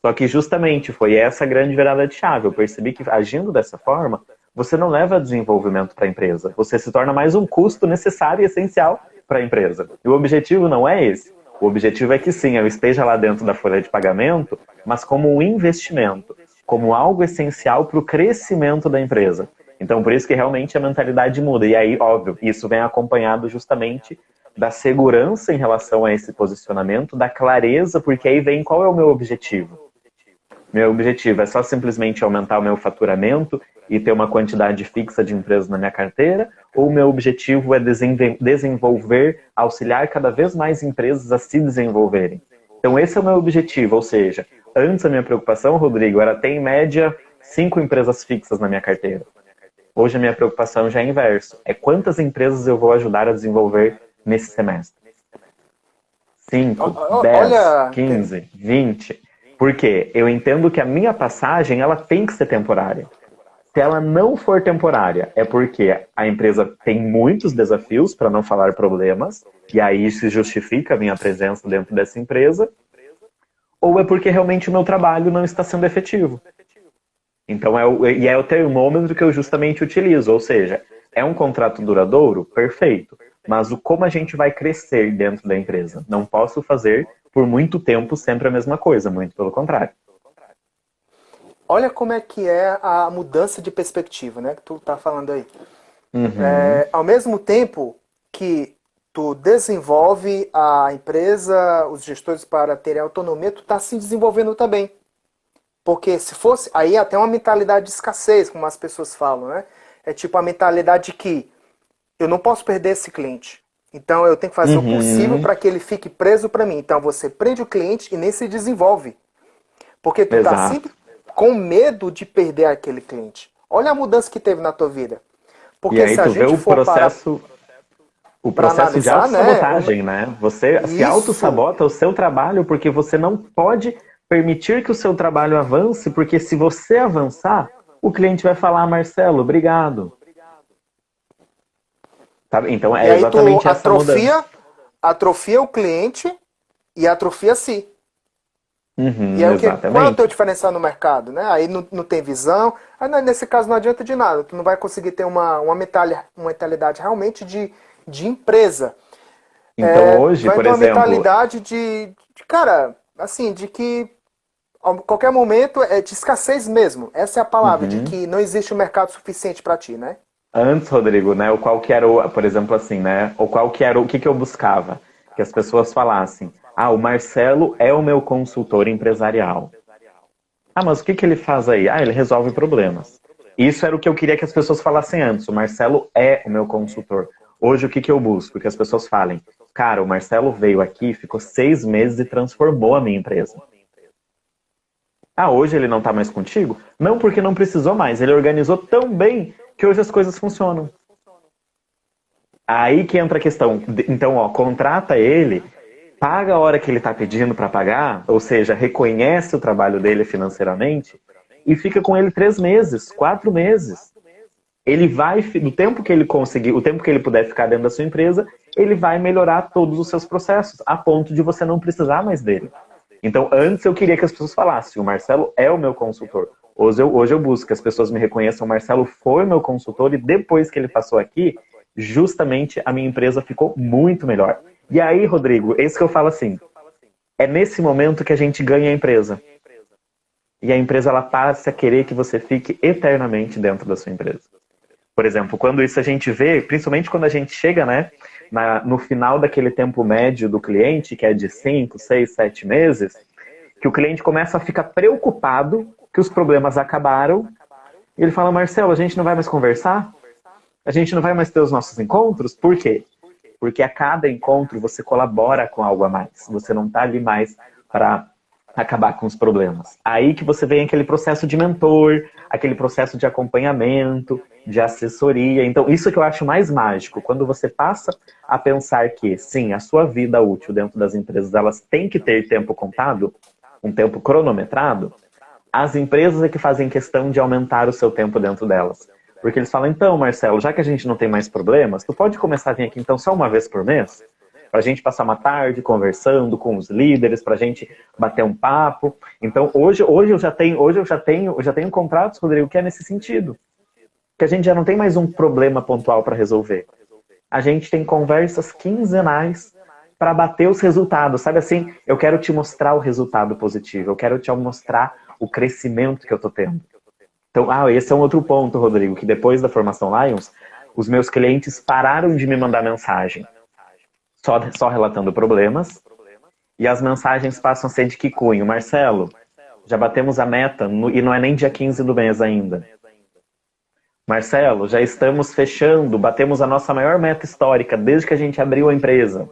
Só que justamente foi essa a grande virada de chave. Eu percebi que agindo dessa forma, você não leva desenvolvimento para a empresa. Você se torna mais um custo necessário e essencial para a empresa. E o objetivo não é esse. O objetivo é que sim, eu esteja lá dentro da folha de pagamento, mas como um investimento, como algo essencial para o crescimento da empresa. Então, por isso que realmente a mentalidade muda. E aí, óbvio, isso vem acompanhado justamente da segurança em relação a esse posicionamento, da clareza, porque aí vem qual é o meu objetivo. Meu objetivo é só simplesmente aumentar o meu faturamento e ter uma quantidade fixa de empresas na minha carteira? Ou o meu objetivo é desenvolver, auxiliar cada vez mais empresas a se desenvolverem? Então esse é o meu objetivo, ou seja, antes a minha preocupação, Rodrigo, era ter em média 5 empresas fixas na minha carteira. Hoje a minha preocupação já é inverso. É quantas empresas eu vou ajudar a desenvolver nesse semestre. 5, 10, Olha, 15, 20. Porque eu entendo que a minha passagem ela tem que ser temporária. Se ela não for temporária, é porque a empresa tem muitos desafios, para não falar problemas, e aí se justifica a minha presença dentro dessa empresa, ou é porque realmente o meu trabalho não está sendo efetivo. Então é o termômetro que eu justamente utilizo, ou seja, é um contrato duradouro? Perfeito. Mas como a gente vai crescer dentro da empresa? Não posso fazer por muito tempo sempre a mesma coisa, muito pelo contrário. olha como é que é a mudança de perspectiva, né? Que tu tá falando aí. Uhum. Ao mesmo tempo que tu desenvolve a empresa, os gestores para terem autonomia, tu tá se desenvolvendo também. Porque se fosse, aí até uma mentalidade de escassez, como as pessoas falam, né? É tipo a mentalidade que eu não posso perder esse cliente. Então eu tenho que fazer o possível Uhum. para que ele fique preso para mim. Então você prende o cliente e nem se desenvolve. Porque tu tá Exato. sempre com medo de perder aquele cliente. Olha a mudança que teve na tua vida. E Porque aí se a tu vê gente for parar o para processo de analisar, né? autossabotagem, né? Você se Isso. autossabota o seu trabalho porque você não pode permitir que o seu trabalho avance, porque se você avançar, o cliente vai falar, Marcelo, obrigado. Sabe? Então E é aí tu exatamente essa mudança. atrofia o cliente e atrofia a si. E Uhum, aí qual é o teu exatamente. diferencial no mercado, né? Aí não tem visão. Aí nesse caso não adianta de nada. Tu não vai conseguir ter uma mentalidade realmente de empresa. Então hoje, Vai por ter uma exemplo, mentalidade cara, assim, de que a qualquer momento é de escassez mesmo. Essa é a palavra, de uhum, que não existe um mercado suficiente para ti, né? antes, Rodrigo, né, o qual que era, por exemplo, assim, né, o qual que era o que eu buscava? Que as pessoas falassem, o Marcelo é o meu consultor empresarial. Ah, mas o que ele faz aí? Ah, ele resolve problemas. Isso era o que eu queria que as pessoas falassem antes. O Marcelo é o meu consultor. Hoje, o que eu busco? Que as pessoas falem, cara, o Marcelo veio aqui, ficou 6 meses e transformou a minha empresa. Ah, hoje ele não está mais contigo? Não, porque não precisou mais. Ele organizou tão bem que hoje as coisas funcionam. Aí que entra a questão. Então, ó, contrata ele, paga a hora que ele está pedindo para pagar, ou seja, reconhece o trabalho dele financeiramente e fica com ele 3 meses, 4 meses. Ele vai, no tempo que ele conseguir, o tempo que ele puder ficar dentro da sua empresa, ele vai melhorar todos os seus processos, a ponto de você não precisar mais dele. Então, antes eu queria que as pessoas falassem, o Marcelo é o meu consultor. Hoje eu busco que as pessoas me reconheçam, o Marcelo foi meu consultor e depois que ele passou aqui, justamente a minha empresa ficou muito melhor. E aí, Rodrigo, é isso que eu falo assim, é nesse momento que a gente ganha a empresa. E a empresa ela passa a querer que você fique eternamente dentro da sua empresa. Por exemplo, quando isso a gente vê, principalmente quando a gente chega, né, no final daquele tempo médio do cliente, que é de 5, 6, 7 meses, que o cliente começa a ficar preocupado que os problemas acabaram, e ele fala, Marcelo, a gente não vai mais conversar? A gente não vai mais ter os nossos encontros? Por quê? Porque a cada encontro você colabora com algo a mais. Você não está ali mais para acabar com os problemas. Aí que você vem aquele processo de mentor, aquele processo de acompanhamento, de assessoria. Então, isso que eu acho mais mágico. Quando você passa a pensar que, sim, a sua vida útil dentro das empresas, elas têm que ter tempo contado, um tempo cronometrado, as empresas é que fazem questão de aumentar o seu tempo dentro delas. Porque eles falam, então, Marcelo, já que a gente não tem mais problemas, tu pode começar a vir aqui, então, só uma vez por mês? Para a gente passar uma tarde conversando com os líderes, para a gente bater um papo. Então, hoje eu já tenho contratos, Rodrigo, que é nesse sentido. Que a gente já não tem mais um problema pontual para resolver. A gente tem conversas quinzenais para bater os resultados. Sabe assim, eu quero te mostrar o resultado positivo, eu quero te mostrar o crescimento que eu estou tendo. Então, esse é um outro ponto, Rodrigo, que depois da formação Lions, os meus clientes pararam de me mandar mensagem só relatando problemas, e as mensagens passam a ser de que cunho? Marcelo, já batemos a meta e não é nem dia 15 do mês ainda. Marcelo, já estamos fechando, batemos a nossa maior meta histórica desde que a gente abriu a empresa.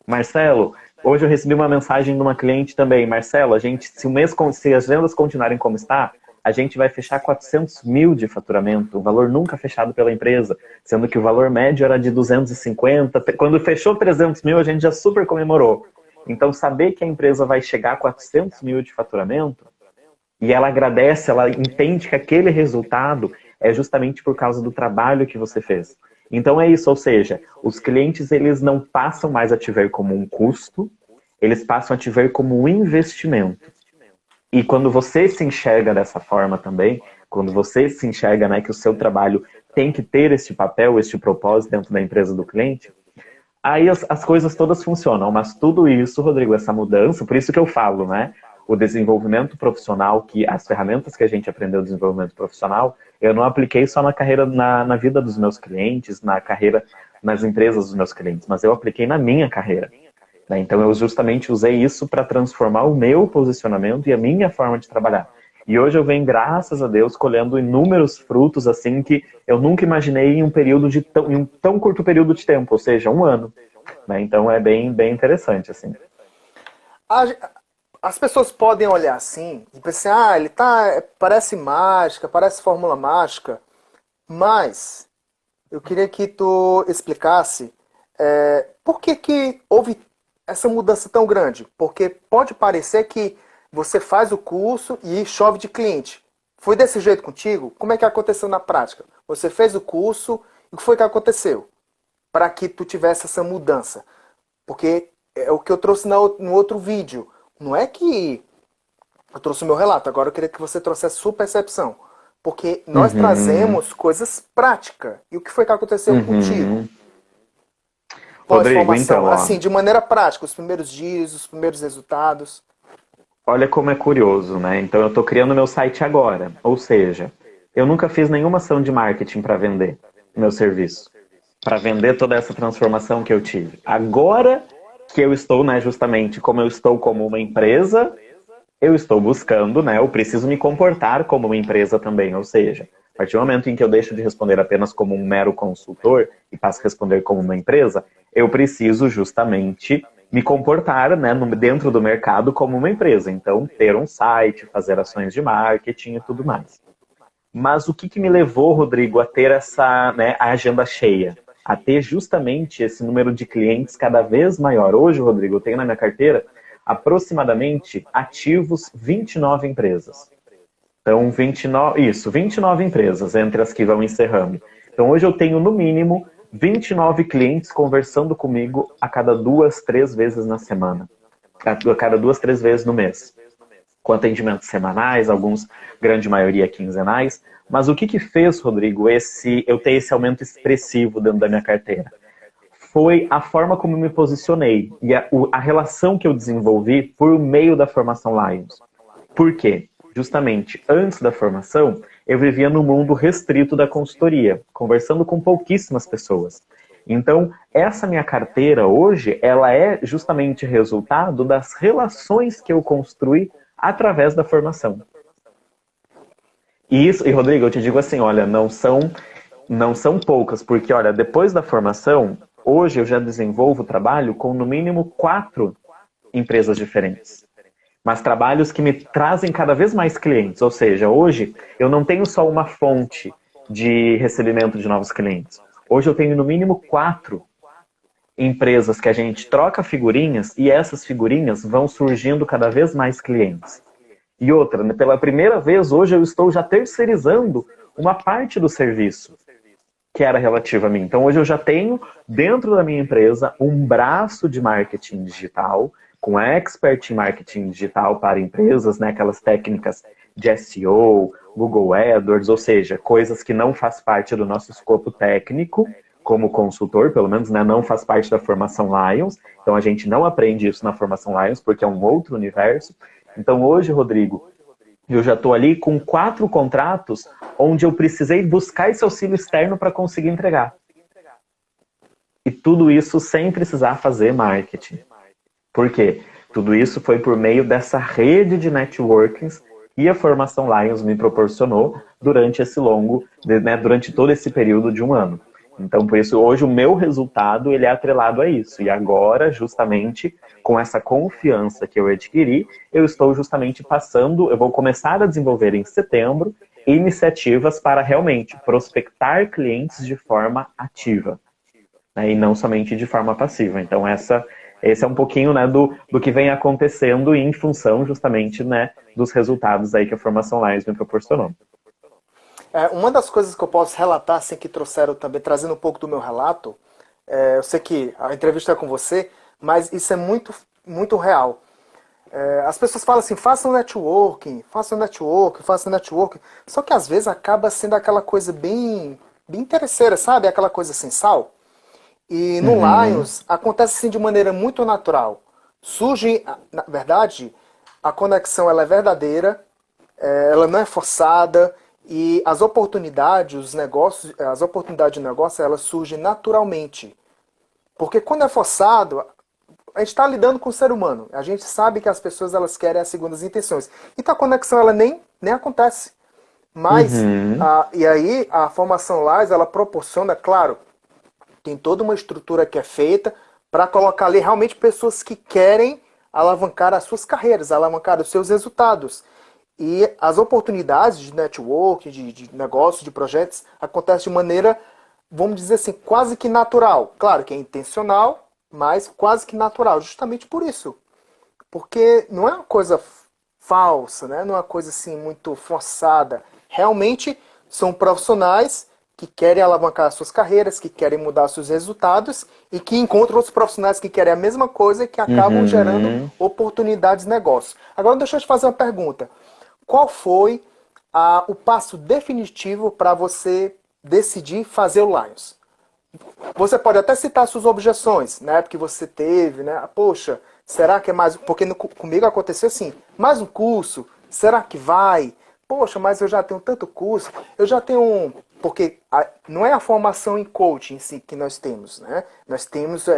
Marcelo, hoje eu recebi uma mensagem de uma cliente também. Marcelo, se as vendas continuarem como está, a gente vai fechar 400 mil de faturamento, o valor nunca fechado pela empresa, sendo que o valor médio era de 250. Quando fechou 300 mil, a gente já super comemorou. Então, saber que a empresa vai chegar a 400 mil de faturamento, e ela agradece, ela entende que aquele resultado é justamente por causa do trabalho que você fez. Então é isso, ou seja, os clientes eles não passam mais a te ver como um custo, eles passam a te ver como um investimento. E quando você se enxerga dessa forma também, quando você se enxerga, né, que o seu trabalho tem que ter este papel, este propósito dentro da empresa do cliente, aí as coisas todas funcionam. Mas tudo isso, Rodrigo, essa mudança, por isso que eu falo, né? O desenvolvimento profissional, as ferramentas que a gente aprendeu no desenvolvimento profissional, eu não apliquei só na carreira, na vida dos meus clientes, na carreira, nas empresas dos meus clientes, mas eu apliquei na minha carreira. Né? Então eu justamente usei isso para transformar o meu posicionamento e a minha forma de trabalhar. E hoje eu venho, graças a Deus, colhendo inúmeros frutos assim que eu nunca imaginei em um tão curto período de tempo, ou seja, 1 ano. Né? Então é bem, bem interessante, assim. As pessoas podem olhar assim e pensar, ele parece mágica, parece fórmula mágica, mas eu queria que tu explicasse por que houve essa mudança tão grande. Porque pode parecer que você faz o curso e chove de cliente. Foi desse jeito contigo? Como é que aconteceu na prática? Você fez o curso e o que foi que aconteceu para que tu tivesse essa mudança? Porque é o que eu trouxe no outro vídeo. Não é que eu trouxe o meu relato, agora eu queria que você trouxesse a sua percepção. Porque nós trazemos coisas práticas. E o que foi que aconteceu contigo? Rodrigo, Pós-formação, então, ó, assim, de maneira prática, os primeiros dias, os primeiros resultados. olha como é curioso, né? Então eu estou criando meu site agora. Ou seja, eu nunca fiz nenhuma ação de marketing para vender meu serviço. Para vender toda essa transformação que eu tive. Agora que eu estou, né, justamente como eu estou como uma empresa, eu estou buscando, né, eu preciso me comportar como uma empresa também, ou seja, a partir do momento em que eu deixo de responder apenas como um mero consultor e passo a responder como uma empresa, eu preciso justamente me comportar, né, dentro do mercado como uma empresa. Então, ter um site, fazer ações de marketing e tudo mais. Mas o que me levou, Rodrigo, a ter essa, né, a agenda cheia? A ter justamente esse número de clientes cada vez maior. Hoje, Rodrigo, eu tenho na minha carteira aproximadamente ativos 29 empresas. Então, 29 empresas, entre as que vão encerrando. Então, hoje eu tenho, no mínimo, 29 clientes conversando comigo a cada 2, 3 vezes na semana. A cada 2, 3 vezes no mês. Com atendimentos semanais, alguns, grande maioria, quinzenais. Mas o que fez, Rodrigo, eu ter esse aumento expressivo dentro da minha carteira? Foi a forma como eu me posicionei e a relação que eu desenvolvi por meio da formação Lions. Por quê? Justamente, antes da formação, eu vivia no mundo restrito da consultoria, conversando com pouquíssimas pessoas. Então, essa minha carteira hoje, ela é justamente resultado das relações que eu construí através da formação. E Rodrigo, eu te digo assim, olha, não são poucas, porque, olha, depois da formação, hoje eu já desenvolvo trabalho com, no mínimo, 4 empresas diferentes. Mas trabalhos que me trazem cada vez mais clientes. Ou seja, hoje eu não tenho só uma fonte de recebimento de novos clientes. Hoje eu tenho, no mínimo, 4 empresas que a gente troca figurinhas e essas figurinhas vão surgindo cada vez mais clientes. E outra, pela primeira vez, hoje eu estou já terceirizando uma parte do serviço que era relativa a mim. Então, hoje eu já tenho, dentro da minha empresa, um braço de marketing digital, com expert em marketing digital para empresas, né, aquelas técnicas de SEO, Google AdWords, ou seja, coisas que não faz parte do nosso escopo técnico, como consultor, pelo menos, né, não faz parte da formação Lions. Então, a gente não aprende isso na formação Lions, porque é um outro universo. Então, hoje, Rodrigo, eu já estou ali com 4 contratos onde eu precisei buscar esse auxílio externo para conseguir entregar. E tudo isso sem precisar fazer marketing. Por quê? Tudo isso foi por meio dessa rede de networkings que a Formação Lions me proporcionou durante esse durante todo esse período de um ano. Então, por isso, hoje o meu resultado ele é atrelado a isso. E agora, justamente, com essa confiança que eu adquiri, eu estou justamente eu vou começar a desenvolver em setembro iniciativas para realmente prospectar clientes de forma ativa, né, e não somente de forma passiva. Então, esse é um pouquinho, né, do que vem acontecendo em função justamente, né, dos resultados aí que a Formação Lions me proporcionou. Uma das coisas que eu posso relatar, assim, que trouxeram também, trazendo um pouco do meu relato, eu sei que a entrevista é com você, mas isso é muito, muito real. As pessoas falam assim, façam networking, façam networking, façam networking, só que às vezes acaba sendo aquela coisa bem, bem interesseira, sabe? Aquela coisa sem sal. E no Uhum, Lions acontece assim de maneira muito natural. Surge, na verdade, a conexão ela é verdadeira, ela não é forçada e as oportunidades, os negócios, as oportunidades de negócio, elas surgem naturalmente. Porque quando é forçado, a gente está lidando com o ser humano. A gente sabe que as pessoas elas querem as segundas intenções. Então a conexão ela nem acontece. Mas, uhum, e aí a formação LAS, ela proporciona, claro, tem toda uma estrutura que é feita para colocar ali realmente pessoas que querem alavancar as suas carreiras, alavancar os seus resultados. E as oportunidades de network, de negócio, de projetos, acontecem de maneira, vamos dizer assim, quase que natural. Claro que é intencional, mas quase que natural, justamente por isso. Porque não é uma coisa falsa, né? Não é uma coisa assim muito forçada. Realmente são profissionais que querem alavancar suas carreiras, que querem mudar seus resultados e que encontram outros profissionais que querem a mesma coisa e que acabam gerando uhum. oportunidades de negócio. Agora deixa eu te fazer uma pergunta. Qual foi o passo definitivo para você decidir fazer o Lions? Você pode até citar suas objeções, né? Porque você teve, né? Poxa, será que é mais. Porque comigo aconteceu assim: mais um curso? Será que vai? Poxa, mas eu já tenho tanto curso. Eu já tenho um. Porque não é a formação em coaching em si que nós temos, né? Nós temos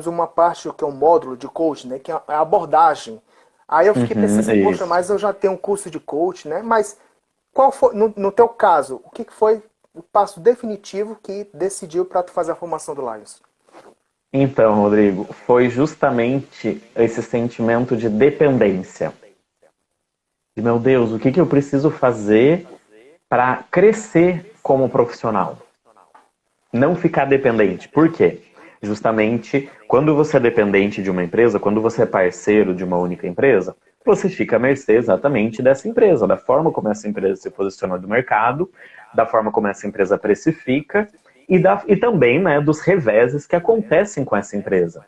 uma parte que é um módulo de coaching, né? Que é a abordagem. Aí eu fiquei pensando assim, poxa, Isso. mas eu já tenho um curso de coaching, né? Mas qual foi, no teu caso, o que foi o passo definitivo que decidiu para tu fazer a formação do Lions? Então, Rodrigo, foi justamente esse sentimento de dependência. De, meu Deus, o que eu preciso fazer para crescer como profissional? Não ficar dependente. Por quê? Justamente quando você é dependente de uma empresa, quando você é parceiro de uma única empresa, você fica à mercê exatamente dessa empresa, da forma como essa empresa se posiciona no mercado, da forma como essa empresa precifica e também, né, dos reveses que acontecem com essa empresa.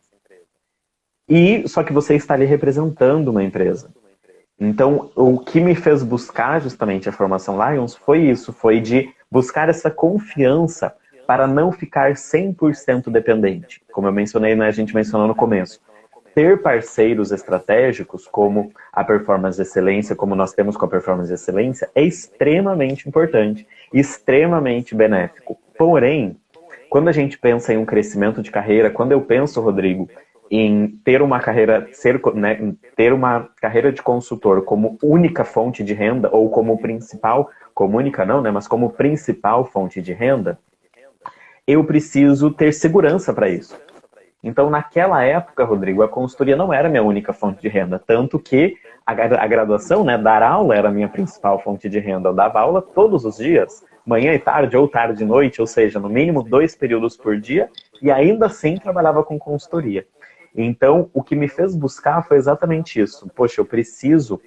E só que você está ali representando uma empresa. Então, o que me fez buscar justamente a formação Lions foi isso, foi de buscar essa confiança para não ficar 100% dependente. Como eu mencionei, né, a gente mencionou no começo. Ter parceiros estratégicos, como a Performance de Excelência, como nós temos com a Performance de Excelência, é extremamente importante, extremamente benéfico. Porém, quando a gente pensa em um crescimento de carreira, quando eu penso, Rodrigo, em ter uma carreira, ter uma carreira de consultor como única fonte de renda, ou como principal, como única não, né, mas como principal fonte de renda, eu preciso ter segurança para isso. Então, naquela época, Rodrigo, a consultoria não era minha única fonte de renda, tanto que a graduação, né, dar aula era a minha principal fonte de renda. Eu dava aula todos os dias, manhã e tarde, ou tarde e noite, ou seja, no mínimo 2 períodos por dia, e ainda assim trabalhava com consultoria. Então, o que me fez buscar foi exatamente isso. Poxa, eu preciso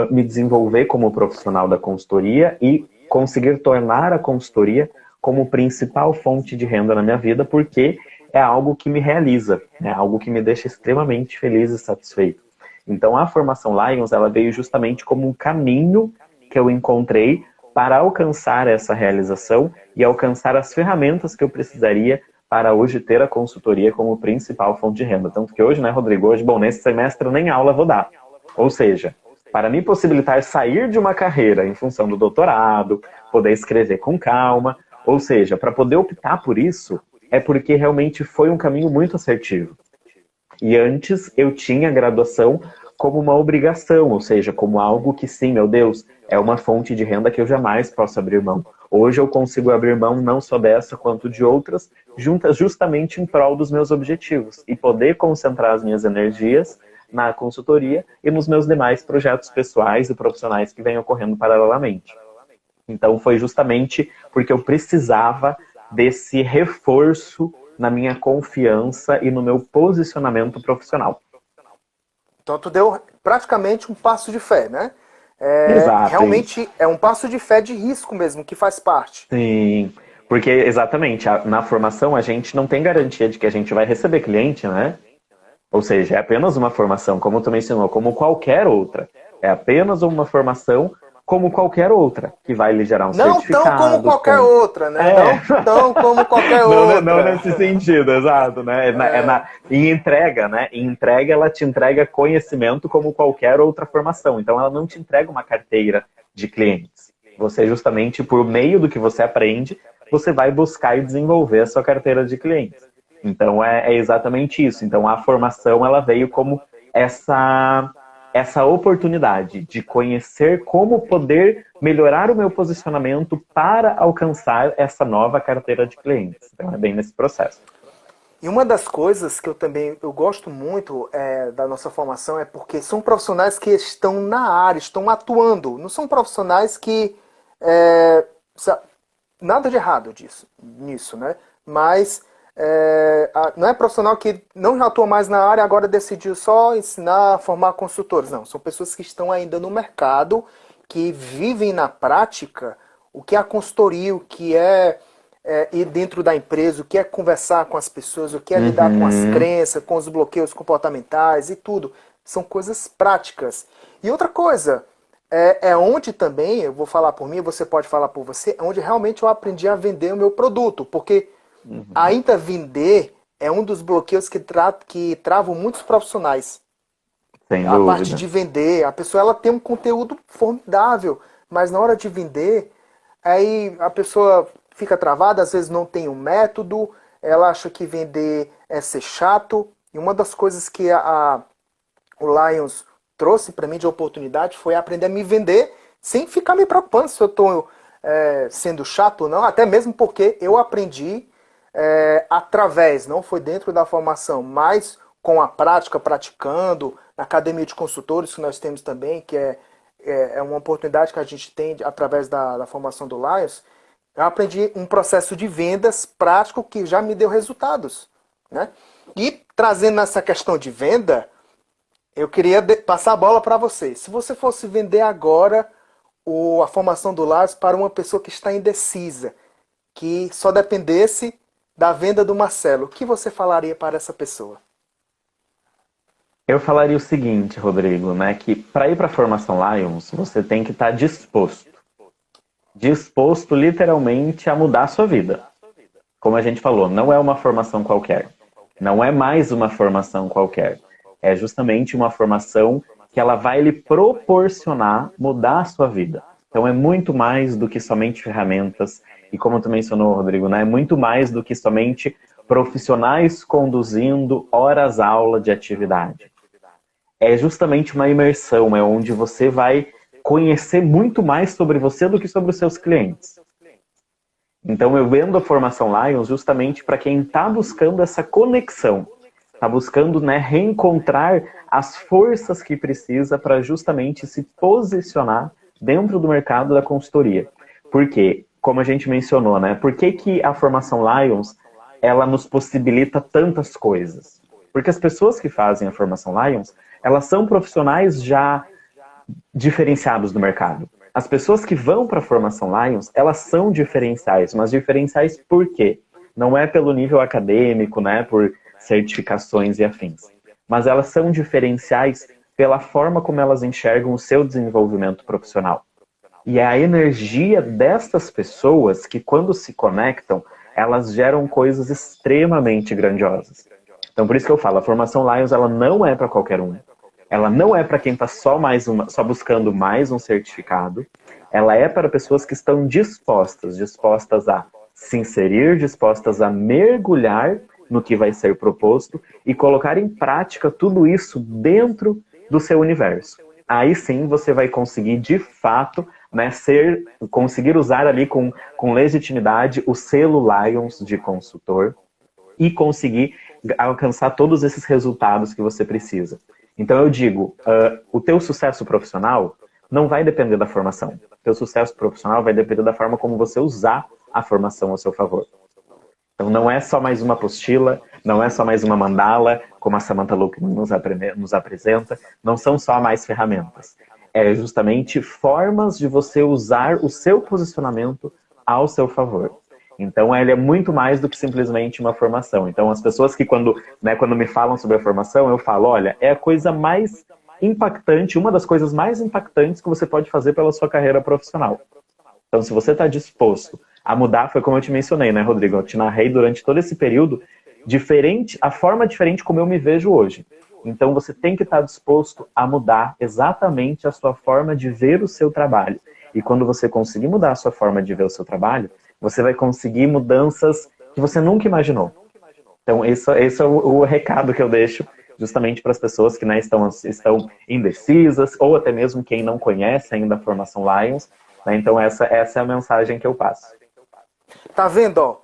me desenvolver como profissional da consultoria e conseguir tornar a consultoria como principal fonte de renda na minha vida, porque é algo que me realiza, é algo que me deixa extremamente feliz e satisfeito. Então, a formação Lions, ela veio justamente como um caminho que eu encontrei para alcançar essa realização e alcançar as ferramentas que eu precisaria para hoje ter a consultoria como principal fonte de renda. Tanto que hoje, né, Rodrigo, hoje, bom, nesse semestre eu nem aula vou dar. Ou seja, para me possibilitar sair de uma carreira em função do doutorado, poder escrever com calma, ou seja, para poder optar por isso, é porque realmente foi um caminho muito assertivo. E antes eu tinha a graduação como uma obrigação, ou seja, como algo que sim, meu Deus, é uma fonte de renda que eu jamais posso abrir mão. Hoje eu consigo abrir mão não só dessa quanto de outras, justamente em prol dos meus objetivos e poder concentrar as minhas energias na consultoria e nos meus demais projetos pessoais e profissionais que vêm ocorrendo paralelamente. Então foi justamente porque eu precisava desse reforço na minha confiança e no meu posicionamento profissional. Então tu deu praticamente um passo de fé, né? Exato, isso. Realmente é um passo de fé de risco mesmo, que faz parte. Sim, porque exatamente, na formação a gente não tem garantia de que a gente vai receber cliente, né? Ou seja, é apenas uma formação, como tu mencionou, como qualquer outra. É apenas uma formação como qualquer outra, que vai lhe gerar um Não tão como certificado. qualquer outra, né? É. Não tão como qualquer Não outra. nesse sentido, exato, né? Em entrega, né? Em entrega, ela te entrega conhecimento como qualquer outra formação. Então, ela não te entrega uma carteira de clientes. Você, justamente, por meio do que você aprende, você vai buscar e desenvolver a sua carteira de clientes. Então, é exatamente isso. Então, a formação, ela veio como essa oportunidade de conhecer como poder melhorar o meu posicionamento para alcançar essa nova carteira de clientes. Então é bem nesse processo. E uma das coisas que eu gosto muito da nossa formação é porque são profissionais que estão na área, estão atuando. Não são profissionais que nada de errado nisso, né? Mas não é profissional que não atua mais na área, agora decidiu só ensinar, formar consultores. Não, são pessoas que estão ainda no mercado, que vivem na prática o que é a consultoria, o que é ir dentro da empresa, o que é conversar com as pessoas, o que é lidar com as crenças, com os bloqueios comportamentais e tudo. São coisas práticas. E outra coisa, onde também, eu vou falar por mim, você pode falar por você, é onde realmente eu aprendi a vender o meu produto, porque ainda vender é um dos bloqueios que travam muitos profissionais. Sem A parte dúvida. de vender, a pessoa ela tem um conteúdo formidável, mas na hora de vender, aí a pessoa fica travada, às vezes não tem um método, ela acha que vender é ser chato. E uma das coisas que o Lions trouxe para mim de oportunidade foi aprender a me vender sem ficar me preocupando se eu estou sendo chato ou não, até mesmo porque eu aprendi através, não foi dentro da formação, mas com a prática, praticando, na academia de consultores que nós temos também, que é uma oportunidade que a gente tem através da formação do Lions. Eu aprendi um processo de vendas prático que já me deu resultados, né? E trazendo essa questão de venda, eu queria passar a bola para você. Se você fosse vender agora a formação do Lions para uma pessoa que está indecisa, que só dependesse da venda do Marcelo, o que você falaria para essa pessoa? Eu falaria o seguinte, Rodrigo, né? Que para ir para a formação Lions, você tem que estar disposto. Disposto literalmente a mudar a sua vida. Como a gente falou, não é uma formação qualquer. Não é mais uma formação qualquer. É justamente uma formação que ela vai lhe proporcionar mudar a sua vida. Então é muito mais do que somente ferramentas. E como tu mencionou, Rodrigo, né? É muito mais do que somente profissionais conduzindo horas-aula de atividade. É justamente uma imersão, é onde você vai conhecer muito mais sobre você do que sobre os seus clientes. Então eu vendo a formação Lions justamente para quem está buscando essa conexão, está buscando, né, reencontrar as forças que precisa para justamente se posicionar dentro do mercado da consultoria. Porque, como a gente mencionou, né, por que a formação Lions ela nos possibilita tantas coisas? Porque as pessoas que fazem a formação Lions, elas são profissionais já diferenciados do mercado. As pessoas que vão para a formação Lions, elas são diferenciais, mas diferenciais por quê? Não é pelo nível acadêmico, né, por certificações e afins, mas elas são diferenciais pela forma como elas enxergam o seu desenvolvimento profissional. E é a energia destas pessoas que, quando se conectam, elas geram coisas extremamente grandiosas. Então, por isso que eu falo, a formação Lions, ela não é para qualquer um. Ela não é para quem está só buscando mais um certificado. Ela é para pessoas que estão dispostas a se inserir, dispostas a mergulhar no que vai ser proposto e colocar em prática tudo isso dentro do seu universo. Aí sim você vai conseguir, de fato, né, conseguir usar ali com legitimidade o selo Lions de consultor e conseguir alcançar todos esses resultados que você precisa. Então eu digo, o teu sucesso profissional não vai depender da formação. O teu sucesso profissional vai depender da forma como você usar a formação ao seu favor. Então não é só mais uma apostila, não é só mais uma mandala, como a Samantha Luckman nos apresenta, não são só mais ferramentas. É justamente formas de você usar o seu posicionamento ao seu favor. Então ele é muito mais do que simplesmente uma formação. Então as pessoas que quando me falam sobre a formação, eu falo, olha, é a coisa mais impactante, uma das coisas mais impactantes que você pode fazer pela sua carreira profissional. Então se você está disposto a mudar, foi como eu te mencionei, né, Rodrigo? Eu te narrei durante todo esse período a forma diferente como eu me vejo hoje. Então você tem que estar disposto a mudar exatamente a sua forma de ver o seu trabalho. E quando você conseguir mudar a sua forma de ver o seu trabalho, você vai conseguir mudanças que você nunca imaginou. Então esse é o recado que eu deixo justamente para as pessoas que, né, estão indecisas, ou até mesmo quem não conhece ainda a formação Lions. Né? Então essa é a mensagem que eu passo. Tá vendo, ó?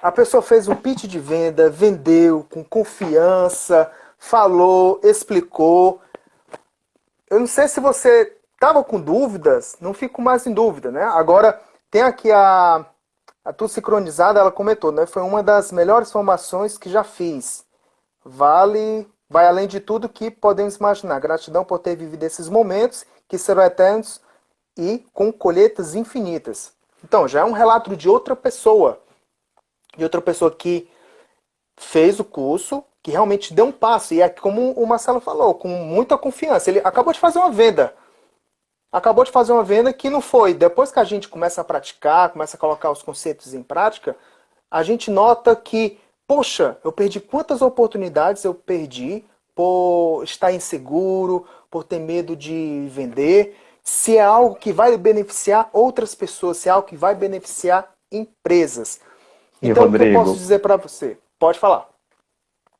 A pessoa fez um pitch de venda, vendeu com confiança, falou, explicou. Eu não sei se você estava com dúvidas, não fico mais em dúvida, né? Agora, tem aqui a Tudo Sincronizada, ela comentou, né? Foi uma das melhores formações que já fiz. Vai além de tudo que podemos imaginar. Gratidão por ter vivido esses momentos que serão eternos e com colheitas infinitas. Então, já é um relato de outra pessoa que fez o curso, que realmente deu um passo. E é como o Marcelo falou, com muita confiança. Ele acabou de fazer uma venda. Acabou de fazer uma venda que não foi. Depois que a gente começa a praticar, começa a colocar os conceitos em prática, a gente nota que, poxa, eu perdi quantas oportunidades eu perdi por estar inseguro, por ter medo de vender. Se é algo que vai beneficiar outras pessoas, se é algo que vai beneficiar empresas. Então, o que eu posso dizer para você? Pode falar.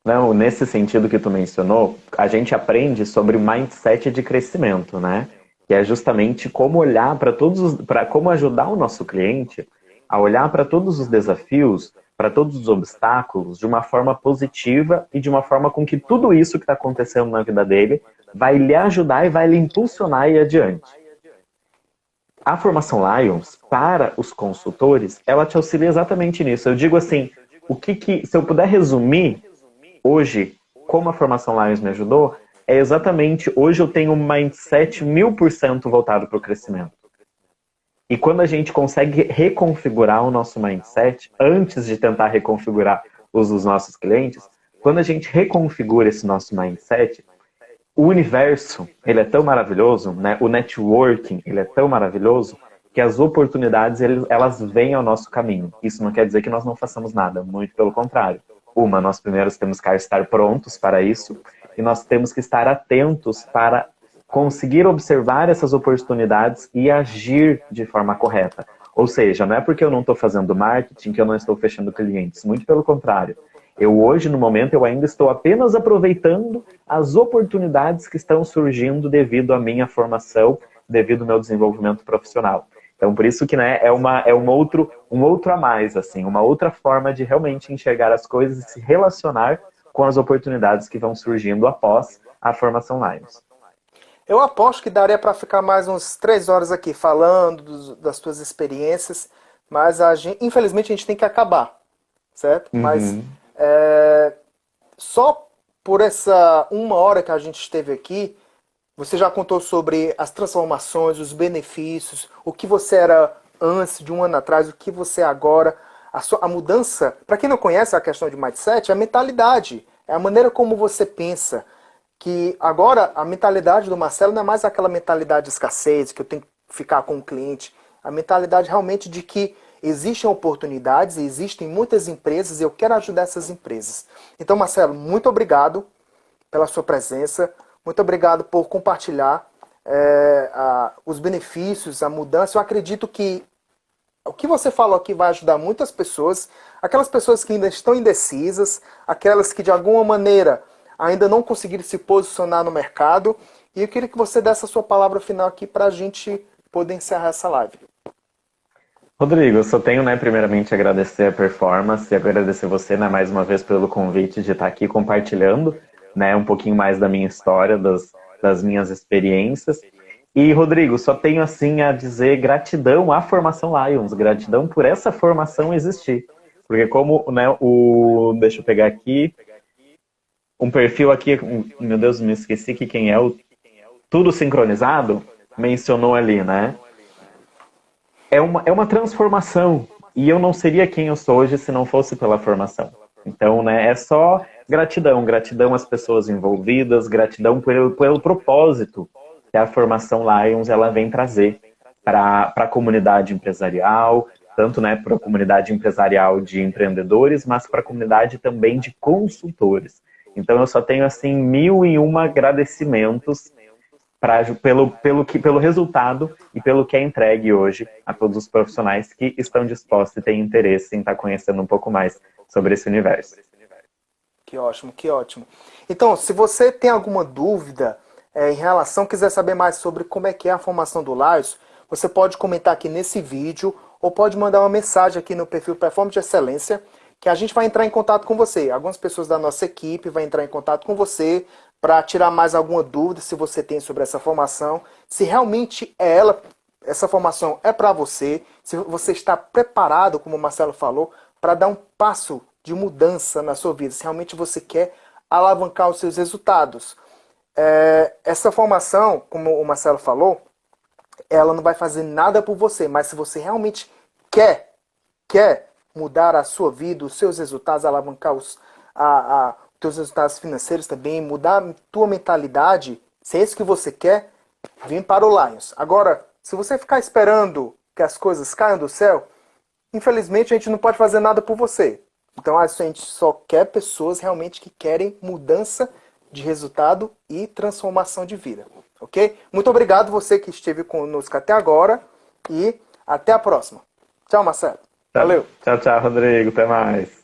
Não, nesse sentido que tu mencionou, a gente aprende sobre mindset de crescimento, né? Que é justamente como olhar como ajudar o nosso cliente a olhar para todos os desafios, para todos os obstáculos, de uma forma positiva e de uma forma com que tudo isso que está acontecendo na vida dele vai lhe ajudar e vai lhe impulsionar a ir adiante. A formação Lions, para os consultores, ela te auxilia exatamente nisso. Eu digo assim, se eu puder resumir hoje como a formação Lions me ajudou, é exatamente, hoje eu tenho um mindset 1000% voltado para o crescimento. E quando a gente consegue reconfigurar o nosso mindset, antes de tentar reconfigurar os dos nossos clientes, quando a gente reconfigura esse nosso mindset, o universo, ele é tão maravilhoso, né? O networking, ele é tão maravilhoso, que as oportunidades, elas vêm ao nosso caminho. Isso não quer dizer que nós não façamos nada, muito pelo contrário. Nós primeiro temos que estar prontos para isso, e nós temos que estar atentos para conseguir observar essas oportunidades e agir de forma correta. Ou seja, não é porque eu não estou fazendo marketing que eu não estou fechando clientes, muito pelo contrário. Hoje, no momento, eu ainda estou apenas aproveitando as oportunidades que estão surgindo devido à minha formação, devido ao meu desenvolvimento profissional. Então, por isso que, né, é um outro a mais, assim, uma outra forma de realmente enxergar as coisas e se relacionar com as oportunidades que vão surgindo após a formação Lions. Eu aposto que daria para ficar mais uns 3 horas aqui falando das tuas experiências, mas infelizmente a gente tem que acabar, certo? Uhum. Mas só por essa 1 hora que a gente esteve aqui, você já contou sobre as transformações, os benefícios, o que você era antes de 1 ano atrás, o que você é agora, a mudança. Para quem não conhece a questão de mindset, é a mentalidade, é a maneira como você pensa. Que agora a mentalidade do Marcelo não é mais aquela mentalidade de escassez, que eu tenho que ficar com o cliente. A mentalidade realmente de que existem oportunidades, existem muitas empresas e eu quero ajudar essas empresas. Então, Marcelo, muito obrigado pela sua presença, muito obrigado por compartilhar os benefícios, a mudança. Eu acredito que O que você falou aqui vai ajudar muitas pessoas, aquelas pessoas que ainda estão indecisas, aquelas que de alguma maneira ainda não conseguiram se posicionar no mercado. E eu queria que você desse a sua palavra final aqui para a gente poder encerrar essa live. Rodrigo, eu só tenho, né, primeiramente agradecer a performance e agradecer você, né, mais uma vez pelo convite de estar aqui compartilhando, né, um pouquinho mais da minha história, das minhas experiências. E, Rodrigo, só tenho, assim, a dizer gratidão à Formação Lions, gratidão por essa formação existir. Porque como, né, deixa eu pegar aqui, um perfil aqui, meu Deus, me esqueci que quem é o Tudo Sincronizado, mencionou ali, né? É uma transformação. E eu não seria quem eu sou hoje se não fosse pela formação. Então, né, é só gratidão. Gratidão às pessoas envolvidas, gratidão pelo propósito que a Formação Lions ela vem trazer para a comunidade empresarial, tanto, né, para a comunidade empresarial de empreendedores, mas para a comunidade também de consultores. Então, eu só tenho, assim, 1001 agradecimentos pelo resultado e pelo que é entregue hoje a todos os profissionais que estão dispostos e têm interesse em estar conhecendo um pouco mais sobre esse universo. Que ótimo, que ótimo. Então, se você tem alguma dúvida em relação, quiser saber mais sobre como é que é a formação do Lions, você pode comentar aqui nesse vídeo ou pode mandar uma mensagem aqui no perfil Performance de Excelência, que a gente vai entrar em contato com você. Algumas pessoas da nossa equipe vão entrar em contato com você para tirar mais alguma dúvida se você tem sobre essa formação, se realmente essa formação é para você, se você está preparado, como o Marcelo falou, para dar um passo de mudança na sua vida, se realmente você quer alavancar os seus resultados. Essa formação, como o Marcelo falou, ela não vai fazer nada por você, mas se você realmente quer mudar a sua vida, os seus resultados, alavancar os teus resultados financeiros também, mudar a tua mentalidade, se é isso que você quer, vem para o Lions. Agora, se você ficar esperando que as coisas caiam do céu, infelizmente a gente não pode fazer nada por você. Então a gente só quer pessoas realmente que querem mudança de resultado e transformação de vida. Ok? Muito obrigado você que esteve conosco até agora e até a próxima. Tchau, Marcelo. Valeu. Tchau, tchau, Rodrigo. Até mais.